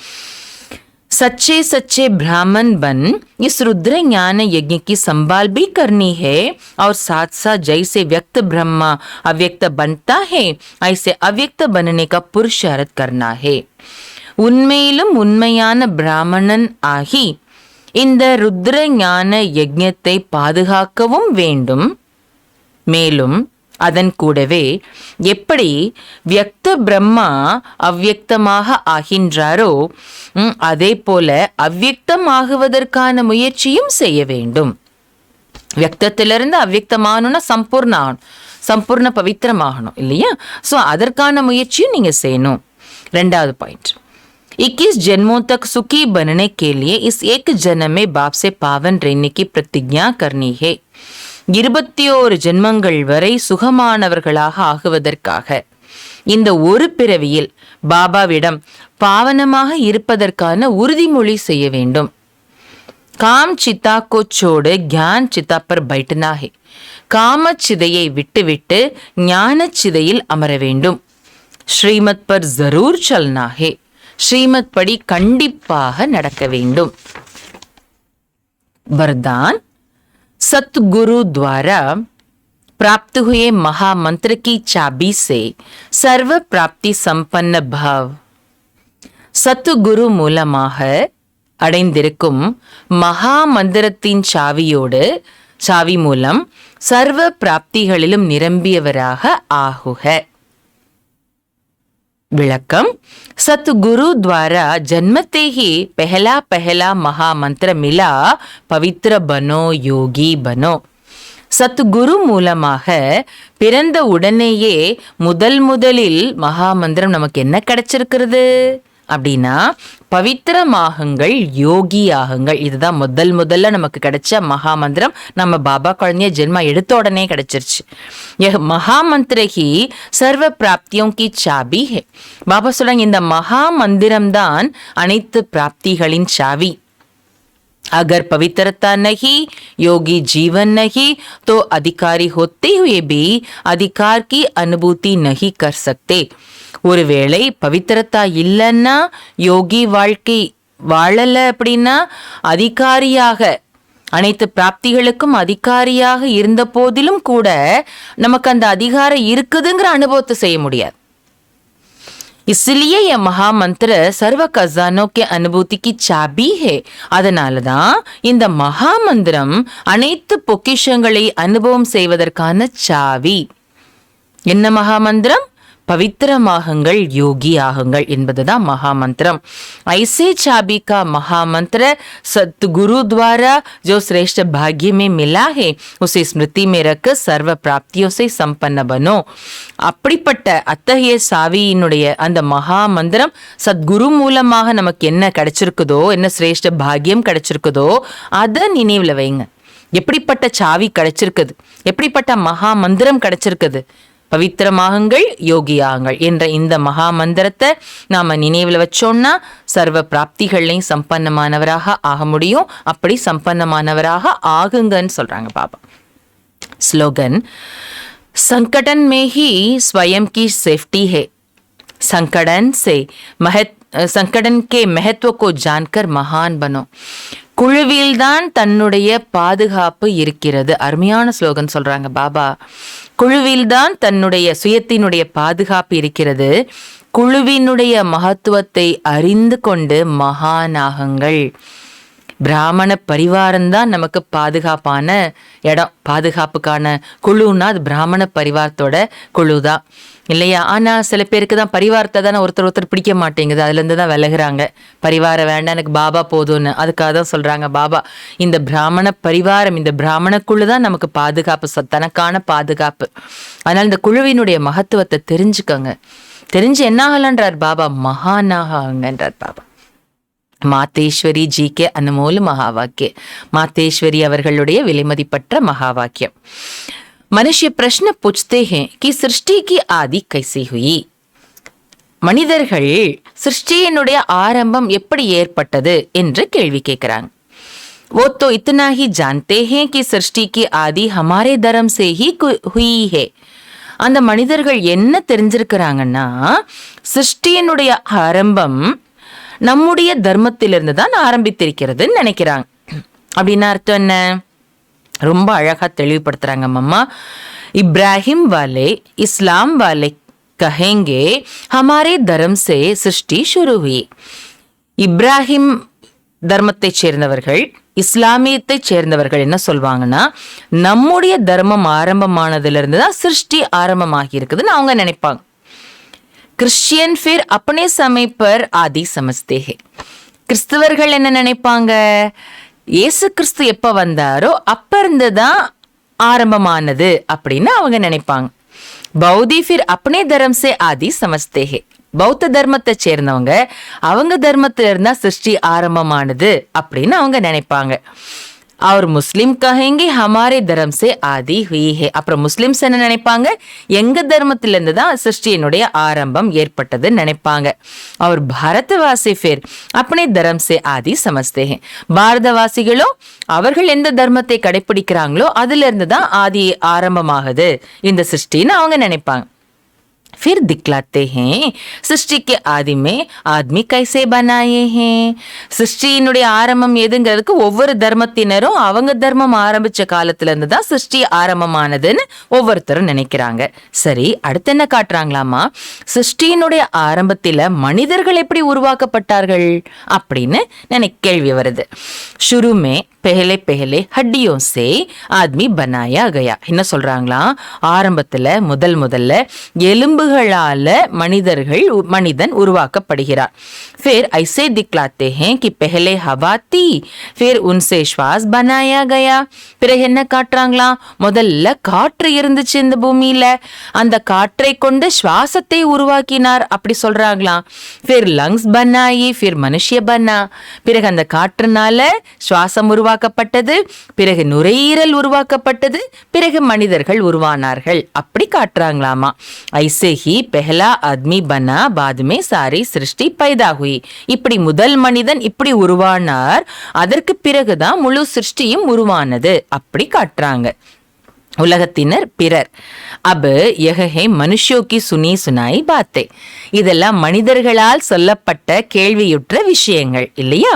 सच्चे सच्चे ब्राह्मण बन इस रुद्र ज्ञान यज्ञ की संभाल भी करनी है और साथ साथ जैसे व्यक्त ब्रह्मा अव्यक्त बनता है ऐसे अव्यक्त बनने का पुरुषार्थ करना है. உண்மையிலும் உண்மையான பிராமணன் ஆகி இந்த ருத்ர ஞான யஜ்ஞத்தை பாதுகாக்கவும் வேண்டும். மேலும் அதன் கூடவே எப்படி வியக்த பிரம்மா அவ்வியக்தமாக ஆகின்றாரோ அதே போல அவ்வியக்தமாகுவதற்கான முயற்சியும் செய்ய வேண்டும். வியக்தத்திலிருந்து அவ்வியக்தமாகணும்னா சம்பூர்ண பவித்திரமாகணும் இல்லையா. ஸோ அதற்கான முயற்சியும் நீங்க செய்யணும். ரெண்டாவது பாயிண்ட், 21 जन्मों तक सुखी बनने के लिए इस एक जन्म में बाप से पावन रहने की प्रतिज्ञा करनी है. 21 ஜென்மங்கள் வரை சுகமானவர்களாக ஆகுவதற்காக இந்த ஒரு பிறவியில் பாபாவிடம் பாவனமாக இருப்பதற்கான உறுதிமொழி செய்ய வேண்டும். காம் சித்தா கோ சோடு ஞான் சித்தா பர் பைட்டனா ஹே. காமச்சிதையை விட்டுவிட்டு ஞான சிதையில் அமர வேண்டும். ஸ்ரீமத் பர் ஜரூர் சல்னா ஹே. ஸ்ரீமத் படி கண்டிப்பாக நடக்க வேண்டும். वरदान, सतगुरु द्वारा प्राप्त हुए महामंत्र की चाबी से सर्व प्राप्ति संपन्न भाव. சத்துகுரு மூலமாக அடைந்திருக்கும் மகா மந்திரத்தின் சாவி மூலம் சர்வ பிராப்திகளிலும் நிரம்பியவராக ஆகுக. विलकम, सतगुरु द्वारा जन्मते ही पहला महामंत्र मिला, पवित्र बनो योगी बनो. சத்குரு மூலமாக பிறந்த உடனேயே முதலில் மகாமந்திரம் நமக்கு என்ன கிடைச்சிருக்கிறது அப்படின்னா, பவித்திரமாகுங்கள், யோகியாகுங்கள். இதுதான் முதல்ல நமக்கு கிடைச்ச மகாமந்திரம். நம்ம பாபா குழந்தைய ஜென்மா எடுத்த உடனே கிடைச்சிருச்சு. மகாமந்திர ஹி சர்வ பிராப்தியோं की चाबी है. பாபா சொல்றாங்க, இந்த மகாமந்திரம் தான் அனைத்து பிராப்திகளின் சாவி. अगर पवित्रता नहीं, योगी जीवन नहीं, तो अधिकारी होते हुए भी अधिकार की अनुभूति नहीं कर सकते. ஒருவேளை பவித்திரத்தா இல்லைன்னா, யோகி வாழ்க்கை வாழல அப்படின்னா, அதிகாரியாக அனைத்து பிராப்திகளுக்கும் அதிகாரியாக இருந்த போதிலும் கூட நமக்கு அந்த அதிகாரம் இருக்குதுங்கிற அனுபவத்தை செய்ய முடியாது. इसलिए यह महामंत्र सर्व खजानों के अनुभूति की चाबी है. அதனாலதான் இந்த மகாமந்திரம் அனைத்து பொக்கிஷங்களை அனுபவம் செய்வதற்கான சாவி. என்ன மகாமந்திரம்? பவித்திரமாகுங்கள், யோகி ஆகுங்கள் என்பதுதான் மகாமந்திரம். ऐसे चाबी का महामंत्र सतगुरु द्वारा जो श्रेष्ठ भाग्य में मिला है, उसे स्मृति में रख सर्व प्राप्तियों से संपन्न बनो. அப்படிப்பட்ட அத்தகைய சாவியினுடைய அந்த மகாமந்திரம் சத்குரு மூலமாக நமக்கு என்ன கிடைச்சிருக்குதோ, என்ன சிரேஷ்ட பாக்கியம் கிடைச்சிருக்குதோ அதை நினைவுல வைங்க. எப்படிப்பட்ட சாவி கிடைச்சிருக்குது, எப்படிப்பட்ட மகாமந்திரம் கிடைச்சிருக்குது? பவித்திரமாகுங்கள், யோகியாகுங்கள் என்ற இந்த மகா மந்திரத்தை நாம நினைவில் வச்சோம்னா சர்வ பிராப்திகளையும் சம்பன்னமானவராக ஆக முடியும். அப்படி சம்பன்னமானவராக ஆகுங்கன்னு சொல்றாங்க பாபா. ஸ்லோகன், संकटन में ही स्वयं की सेफ्टी है. संकटन के महत्व को जानकर महान बनो. குழுவில்தான் தன்னுடைய பாதுகாப்பு இருக்கிறது. அருமையான ஸ்லோகன் சொல்றாங்க பாபா. குழுவில்தான் தன்னுடைய சுயத்தினுடைய பாதுகாப்பு இருக்கிறது. குழுவினுடைய மகத்துவத்தை அறிந்து கொண்டு மகானாகுங்கள். பிராமண பரிவாரம்தான் நமக்கு பாதுகாப்பான இடம். பாதுகாப்புக்கான குழுன்னா அது பிராமண பரிவாரத்தோட குழு தான் இல்லையா? ஆனா சில பேருக்கு தான் பரிவாரத்தை தானே ஒருத்தர் பிடிக்க மாட்டேங்குது. அதுல இருந்து தான் விலகுறாங்க. பரிவாரம் வேண்டாம், எனக்கு பாபா போதும்னு. அதுக்காக தான் சொல்றாங்க பாபா, இந்த பிராமண பரிவாரம், இந்த பிராமண குழு தான் நமக்கு பாதுகாப்பு, தனக்கான பாதுகாப்பு. அதனால இந்த குழுவினுடைய மகத்துவத்தை தெரிஞ்சுக்கோங்க. தெரிஞ்சு என்ன ஆகலன்றார் பாபா? மகானாகன்றார் பாபா. மாதேஸ்வரி ஜி கே அனுமோல் மகாவாக்கிய. மாதேஸ்வரி அவர்களுடைய விலைமதிப்பற்ற மகாவாக்கியம். மனுஷ பிரश्न पूछते हैं कि सृष्टि की आदि कैसे हुई. மனிதர்கள் சிருஷ்டியினுடைய ஆரம்பம் எப்படி ஏற்பட்டது என்று கேள்வி கேட்கிறாங்க. वो तो इतना ही जानते हैं कि सृष्टि की आदि हमारे धर्म से ही हुई है. அந்த மனிதர்கள் என்ன தெரிஞ்சிருக்கிறாங்கன்னா, சிருஷ்டியினுடைய ஆரம்பம் நம்முடைய தர்மத்திலிருந்து தான் ஆரம்பித்திருக்கிறதுன்னு நினைக்கிறாங்க. அப்படின்னா அர்த்தம் என்ன? ரொம்ப அழகா தெளிவுபடுத்துறாங்க மம்மா. இப்ராஹிம் வாலே இஸ்லாம் வாலே கஹேங்கே ஹமாரே தர்ம் சே சிருஷ்டி शुरू हुई. இப்ராஹிம் தர்மத்தை சேர்ந்தவர்கள், இஸ்லாமியத்தை சேர்ந்தவர்கள் என்ன சொல்வாங்கன்னா, நம்முடைய தர்மம் ஆரம்பமானதுல இருந்து தான் சிருஷ்டி ஆரம்பமாகி இருக்குதுன்னு அவங்க நினைப்பாங்க. கிறிஸ்டியன் फिर अपने समय पर आदि समझते हैं. கிறிஸ்தவர்கள் என்ன நினைப்பாங்க? இயேசு கிறிஸ்து எப்ப வந்தாரோ அப்ப இருந்துதான் ஆரம்பமானது அப்படின்னு அவங்க நினைப்பாங்க. பௌதி फिर अपने धर्म से आदि समझते हैं. பௌத்த தர்மத்தை சேர்ந்தவங்க அவங்க தர்மத்துல இருந்தா சிருஷ்டி ஆரம்பமானது அப்படின்னு அவங்க நினைப்பாங்க. और मुस्लिम कहेंगे हमारे धर्म से आदि हुई है. அப்புறம் முஸ்லிம்ஸ் என்ன நினைப்பாங்க, எங்க தர்மத்திலிருந்து தான் சிருஷ்டியினுடைய ஆரம்பம் ஏற்பட்டதுன்னு நினைப்பாங்க. और भारतवासी फिर अपने धर्म से आदि समझते हैं. பாரதவாசிகளோ அவர்கள் எந்த தர்மத்தை கடைபிடிக்கிறாங்களோ அதுல இருந்து தான் ஆதி ஆரம்பமாகுது இந்த சிருஷ்டின்னு அவங்க நினைப்பாங்க. फिर दिखलाते हैं सृष्टि के आदि में आदमी कैसे बनाए हैं. சிருஷ்டியினுடைய ஆரம்பம் எதுங்கிறதுக்கு ஒவ்வொரு தர்மத்தினரும் அவங்க தர்மம் ஆரம்பிச்ச காலத்துல இருந்து தான் சிருஷ்டி ஆரம்பமானதுன்னு ஒவ்வொருத்தரும் நினைக்கிறாங்க. சரி, அடுத்து என்ன காட்டுறாங்களாமா, சிருஷ்டியினுடைய ஆரம்பத்தில மனிதர்கள் எப்படி உருவாக்கப்பட்டார்கள் அப்படின்னு கேள்வி வருது. शुरू में पहले पहले हड्डियों से आदमी बनाया गया. என்ன சொல்றாங்களா, ஆரம்பத்துல முதல்ல எலும்புகளால மனிதன் உருவாக்கப்படுகிறார். फिर ऐसे दिखलाते हैं कि पहले हवा थी, फिर उनसे श्वास बनाया गया. பிறகு என்ன காட்டுறாங்களா, முதல்ல காற்று இருந்துச்சு இந்த பூமியில, அந்த காற்றை கொண்டு சுவாசத்தை உருவாக்கினார் அப்படி சொல்றாங்களாம். फिर लंग्स बनाई, फिर मनुष्य बना. பிறகு அந்த காற்றுனால சுவாசம் உருவாக்கப்பட்டது, பிறகு நுரையீரல் உருவாக்கப்பட்டது, பிறகு மனிதர்கள் உருவானார்கள் அப்படி காட்டுறாங்களாமா. ஐசே ஹி பெஹலா ஆத்மி பனா பாத்மே சாரி சிருஷ்டி பைதா ஹுயி. இப்படி முதல் மனிதன் இப்படி உருவானார், அதற்கு பிறகுதான் முழு சிருஷ்டியும் உருவானது அப்படி காட்டுறாங்க. உலகத்தினர் பிறர். அப் யஹ ஹே மனுஷ்யோ கி சுனி சுனாய் பாத்தே. இதெல்லாம் மனிதர்களால் சொல்லப்பட்ட கேள்வியுற்ற விஷயங்கள் இல்லையா.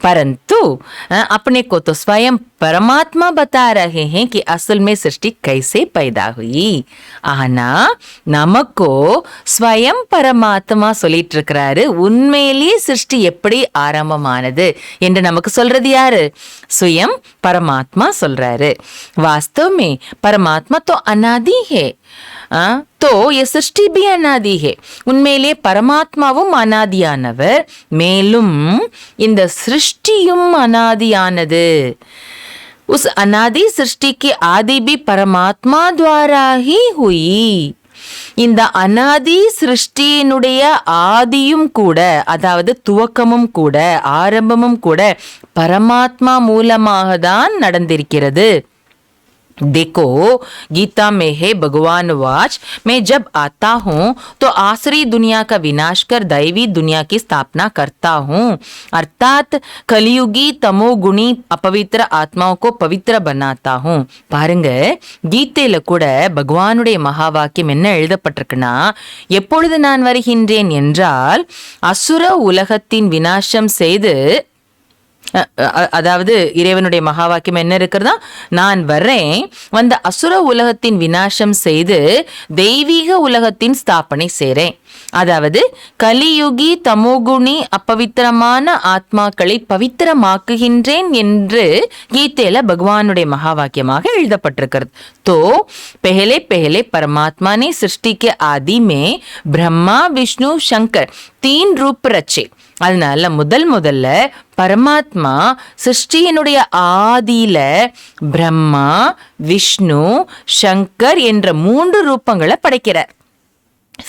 பரந்து अपने को तो स्वयं परमात्मा बता रहे हैं कि असल में सृष्टि कैसे पैदा हुई. ஆனா நமக்கோ ஸ்வயம் பரமாத்மா சொல்லிட்டு இருக்கிறாரு உண்மையிலேயே சிருஷ்டி எப்படி ஆரம்பமானது என்று நமக்கு சொல்றது யாரு, சுயம் பரமாத்மா சொல்றாரு. वास्तव में परमात्मा तो अनादि है, तो ये सृष्टि भी अनादि है. உண்மையிலே பரமாத்மாவும் அனாதியானவர், மேலும் இந்த சிருஷ்டியும் அனாதியானது. उस अनादि सृष्टि की आदि भी परमात्मा द्वारा ही हुई. இந்த அனாதி சிருஷ்டியினுடைய ஆதியும் கூட, அதாவது துவக்கமும் கூட, ஆரம்பமும் கூட பரமாத்மா மூலமாக தான் நடந்திருக்கிறது. देखो गीता में है भगवान वाच, मैं जब आता हूँ तो आसरी दुनिया का विनाश कर दैवी दुनिया की स्थापना करता हूँ, अर्थात कलियुगी तमोगुणी अपवित्र आत्माओं को पवित्र बनाता हूँ. பாருங்க, கீதையில கூட பகவானுடைய மகா வாக்கியம் என்ன எழுதப்பட்டிருக்குன்னா, எப்பொழுது நான் வருகின்றேன் என்றால் அசுர உலகத்தின் விநாசம் செய்து, அதாவது இறைவனுடைய மகா வாக்கியம் என்ன இருக்கிறதா, நான் வர்றேன் வந்த அசுர உலகத்தின் விநாசம் செய்து தெய்வீக உலகத்தின் ஸ்தாபனை செய்றேன். அதாவது கலியுகி தமோகுணி அப்பவித்திரமான ஆத்மாக்களை பவித்திரமாக்குகின்றேன் என்று கீதையில பகவானுடைய மகா வாக்கியமாக எழுதப்பட்டிருக்கிறது. तो पहले पहले परमात्मा ने सृष्टि के आदि में ब्रह्मा विष्णु शंकर 3 रूप रचे. அதனால முதல்ல பரமாத்மா சிருஷ்டியினுடைய ஆதியில பிரம்மா விஷ்ணு சங்கர் என்ற 3 ரூபங்களை படைக்கிறார்.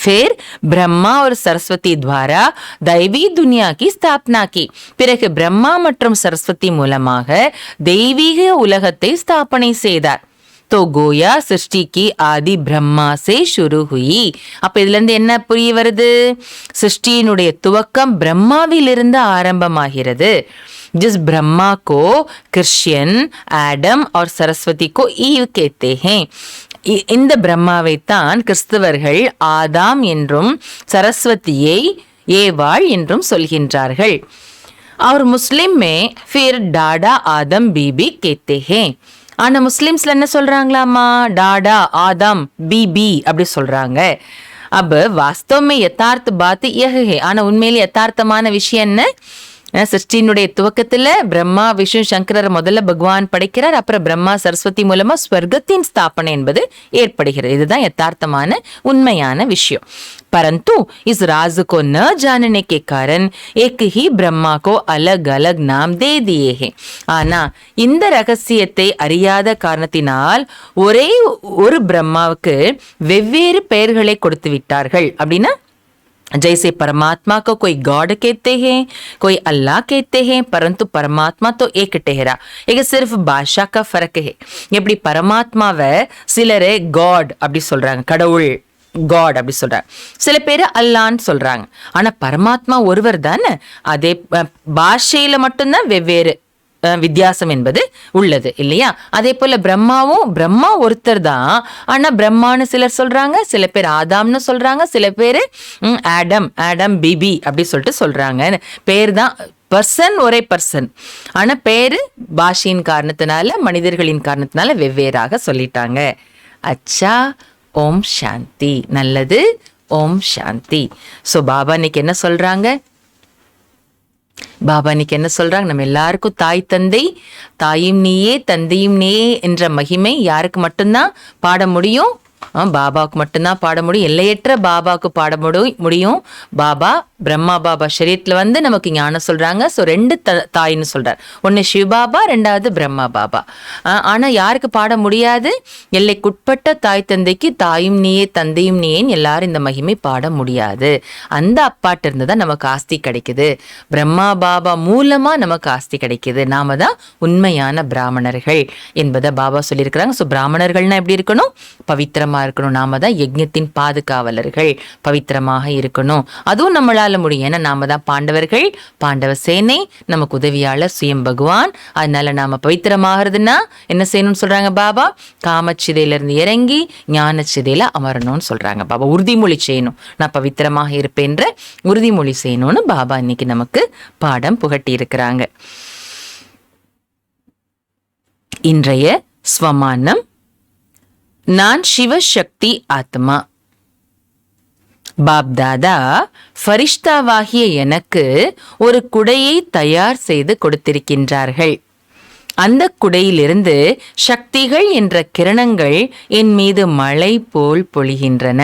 फिर ब्रह्मा और सरस्वती द्वारा दैवी दुनिया की स्थापना की. பிறகு பிரம்மா மற்றும் சரஸ்வதி மூலமாக தெய்வீக உலகத்தை ஸ்தாபனை செய்தார். तो गोया सृष्टि की आदि ब्रह्मा से शुरू हुई. அப்ப இதுல இருந்து என்ன புரிய வருது, சிருஷ்டியினுடைய துவக்கம் பிரம்மாவிலிருந்து ஆரம்பமாகிறது. जिस ब्रह्मा को கிறிஸ்டியன் ஆடம் और सरस्वती को ईव कहते हैं. இந்த பிரம்மாவை தான் கிறிஸ்தவர்கள் ஆதாம் என்றும் சரஸ்வதியை ஏவாள் என்றும் சொல்கின்றார்கள். और मुस्लिम में फिर डाडा आदम बीबी कहते हैं. ஆனா முஸ்லிம்ஸ்ல என்ன சொல்றாங்களாமா, டாடா ஆதாம் பிபி அப்படி சொல்றாங்க. अब वास्तव में यथार्थ बात यह है. ஆனா உண்மையில யதார்த்தமான விஷயம் என்ன, சிருஷ்டியினுடைய துவக்கத்துல பிரம்மா விஷ்ணு சங்கரர் முதல்ல பகவான் படைக்கிறார், அப்புறம் பிரம்மா சரஸ்வதி மூலமா ஸ்வர்க்கத்தின் ஸ்தாபனை என்பது ஏற்படுகிறது. இதுதான் யதார்த்தமான உண்மையான விஷயம். परंतु इस राज को न जानने के कारण एक ही ब्रह्मा को अलग अलग नाम दे दिए हैं. ஆனா இந்த ரகசியத்தை அறியாத காரணத்தினால் ஒரே ஒரு பிரம்மாவுக்கு வெவ்வேறு பெயர்களை கொடுத்து விட்டார்கள். அப்படின்னா जैसे परमात्मा को कोई गॉड कहते हैं, कोई अल्लाह कहते हैं, परंतु परमात्मा तो एक ठहरा. एक सिर्फ भाषा का फर्क है. எப்படி பரமாத்மாவை சிலர் காட் அப்படி சொல்றாங்க, கடவுள் காட் அப்படி சொல்றாங்க, சில பேர் அல்லான்னு சொல்றாங்க. ஆனா பரமாத்மா ஒருவர் தானே. அதே பாஷையில மட்டும்தான் வெவ்வேறு வித்தியாசம் என்பது உள்ளது இல்லையா? அதே போல பிரம்மா ஒருத்தர் தான். ஆனா பிரம்மான்னு சிலர் சொல்றாங்க, சில பேர் ஆதாம்னு சொல்றாங்க, சில பேர் ஆடம் பிபி அப்படி சொல்லிட்டு சொல்றாங்க. பேர் தான் பர்சன், ஒரே பர்சன். ஆனா பேரு பாஷையின் காரணத்தினால, மனிதர்களின் காரணத்தினால வெவ்வேறாக சொல்லிட்டாங்க. அச்சா, ஓம் சாந்தி. நல்லது, ஓம் சாந்தி. ஸோ பாபா இன்னைக்கு என்ன சொல்றாங்க? பாபா இன்னைக்கு என்ன சொல்றாங்க? நம்ம எல்லாருக்கும் தாய் தந்தை, தாயும் நீயே தந்தையும் நீயே என்ற மகிமை யாருக்கு மட்டும்தான் பாட முடியும்? பாபாவுக்கு மட்டும்தான் பாட முடியும். எல்லையற்ற பாபாவுக்கு பாட முடியும். பாபா பிரம்மா பாபா சரீரத்தில் நமக்கு ஞானம் சொல்றாங்க. ஸோ 2 தாயின்னு சொல்றார். ஒன்று சிவபாபா, 2வது பிரம்மா பாபா. ஆனால் யாருக்கு பாட முடியாது? எல்லைக்குட்பட்ட தாய் தந்தைக்கு தாயும் நீயே தந்தையும் நீயேன்னு எல்லாரும் இந்த மகிமை பாட முடியாது. அந்த அப்பாட்டு இருந்து தான் நமக்கு ஆஸ்தி கிடைக்குது. பிரம்மா பாபா மூலமா நமக்கு ஆஸ்தி கிடைக்குது. நாம தான் உண்மையான பிராமணர்கள் என்பதை பாபா சொல்லியிருக்கிறாங்க. ஸோ பிராமணர்கள்னா எப்படி இருக்கணும்? பவித்திரமா இருக்கணும். நாம தான் யஜ்ஞத்தின் பாதுகாவலர்கள், பவித்திரமாக இருக்கணும். அதுவும் நம்மளால முடியும். ஏன்னா நாம தான் பாண்டவர்கள், பாண்டவ சேனை, நமக்கு உதவியாளர் சுயம் பகவான். அதனால நாம பவித்திரமாகிறதுனா என்ன செய்யணும்னு சொல்றாங்க பாபா? காமச்சிதையில இருந்து இறங்கி ஞானச்சிதையில அமரணும்னு சொல்றாங்க பாபா. உறுதிமொழி செய்யணும், நான் பவித்திரமாக இருப்பேன்ற உறுதிமொழி செய்யணும்னு பாபா இன்னைக்கு நமக்கு பாடம் புகட்டி இருக்கிறாங்க. இன்றைய ஸ்வமானம். நான் சிவசக்தி ஆத்மா. பாப் தாதா ஃபரிஷ்தாவாகிய எனக்கு ஒரு குடையை தயார் செய்து கொடுத்திருக்கின்றார்கள். அந்த குடையிலிருந்து சக்திகள் என்ற கிரணங்கள் என் மீது மழை போல் பொழிகின்றன.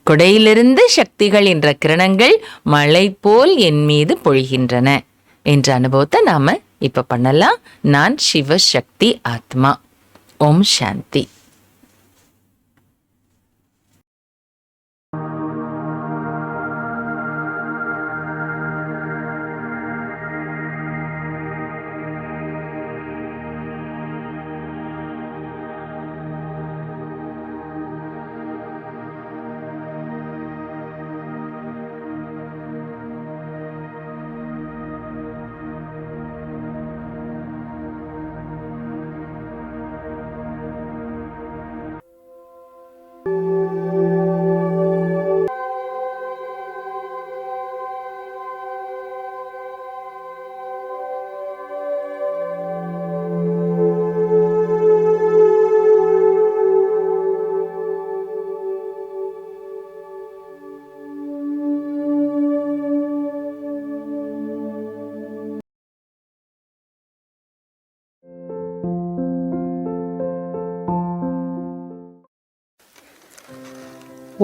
குடையிலிருந்து சக்திகள் என்ற கிரணங்கள் மழை போல் என் மீது பொழிகின்றன என்ற அனுபவத்தை நாம இப்ப பண்ணலாம். நான் சிவசக்தி ஆத்மா. ஓம் சாந்தி.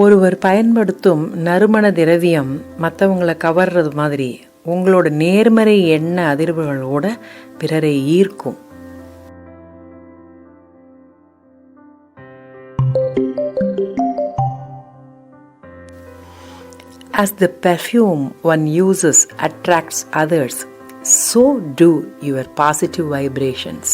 ஒருவர் பயன்படுத்தும் நறுமண திரவியம் மற்றவங்களை கவர்றது மாதிரி உங்களோட நேர்மறை எண்ண அதிர்வுகளோட பிறரை ஈர்க்கும். As the perfume one uses attracts others, so do your positive vibrations.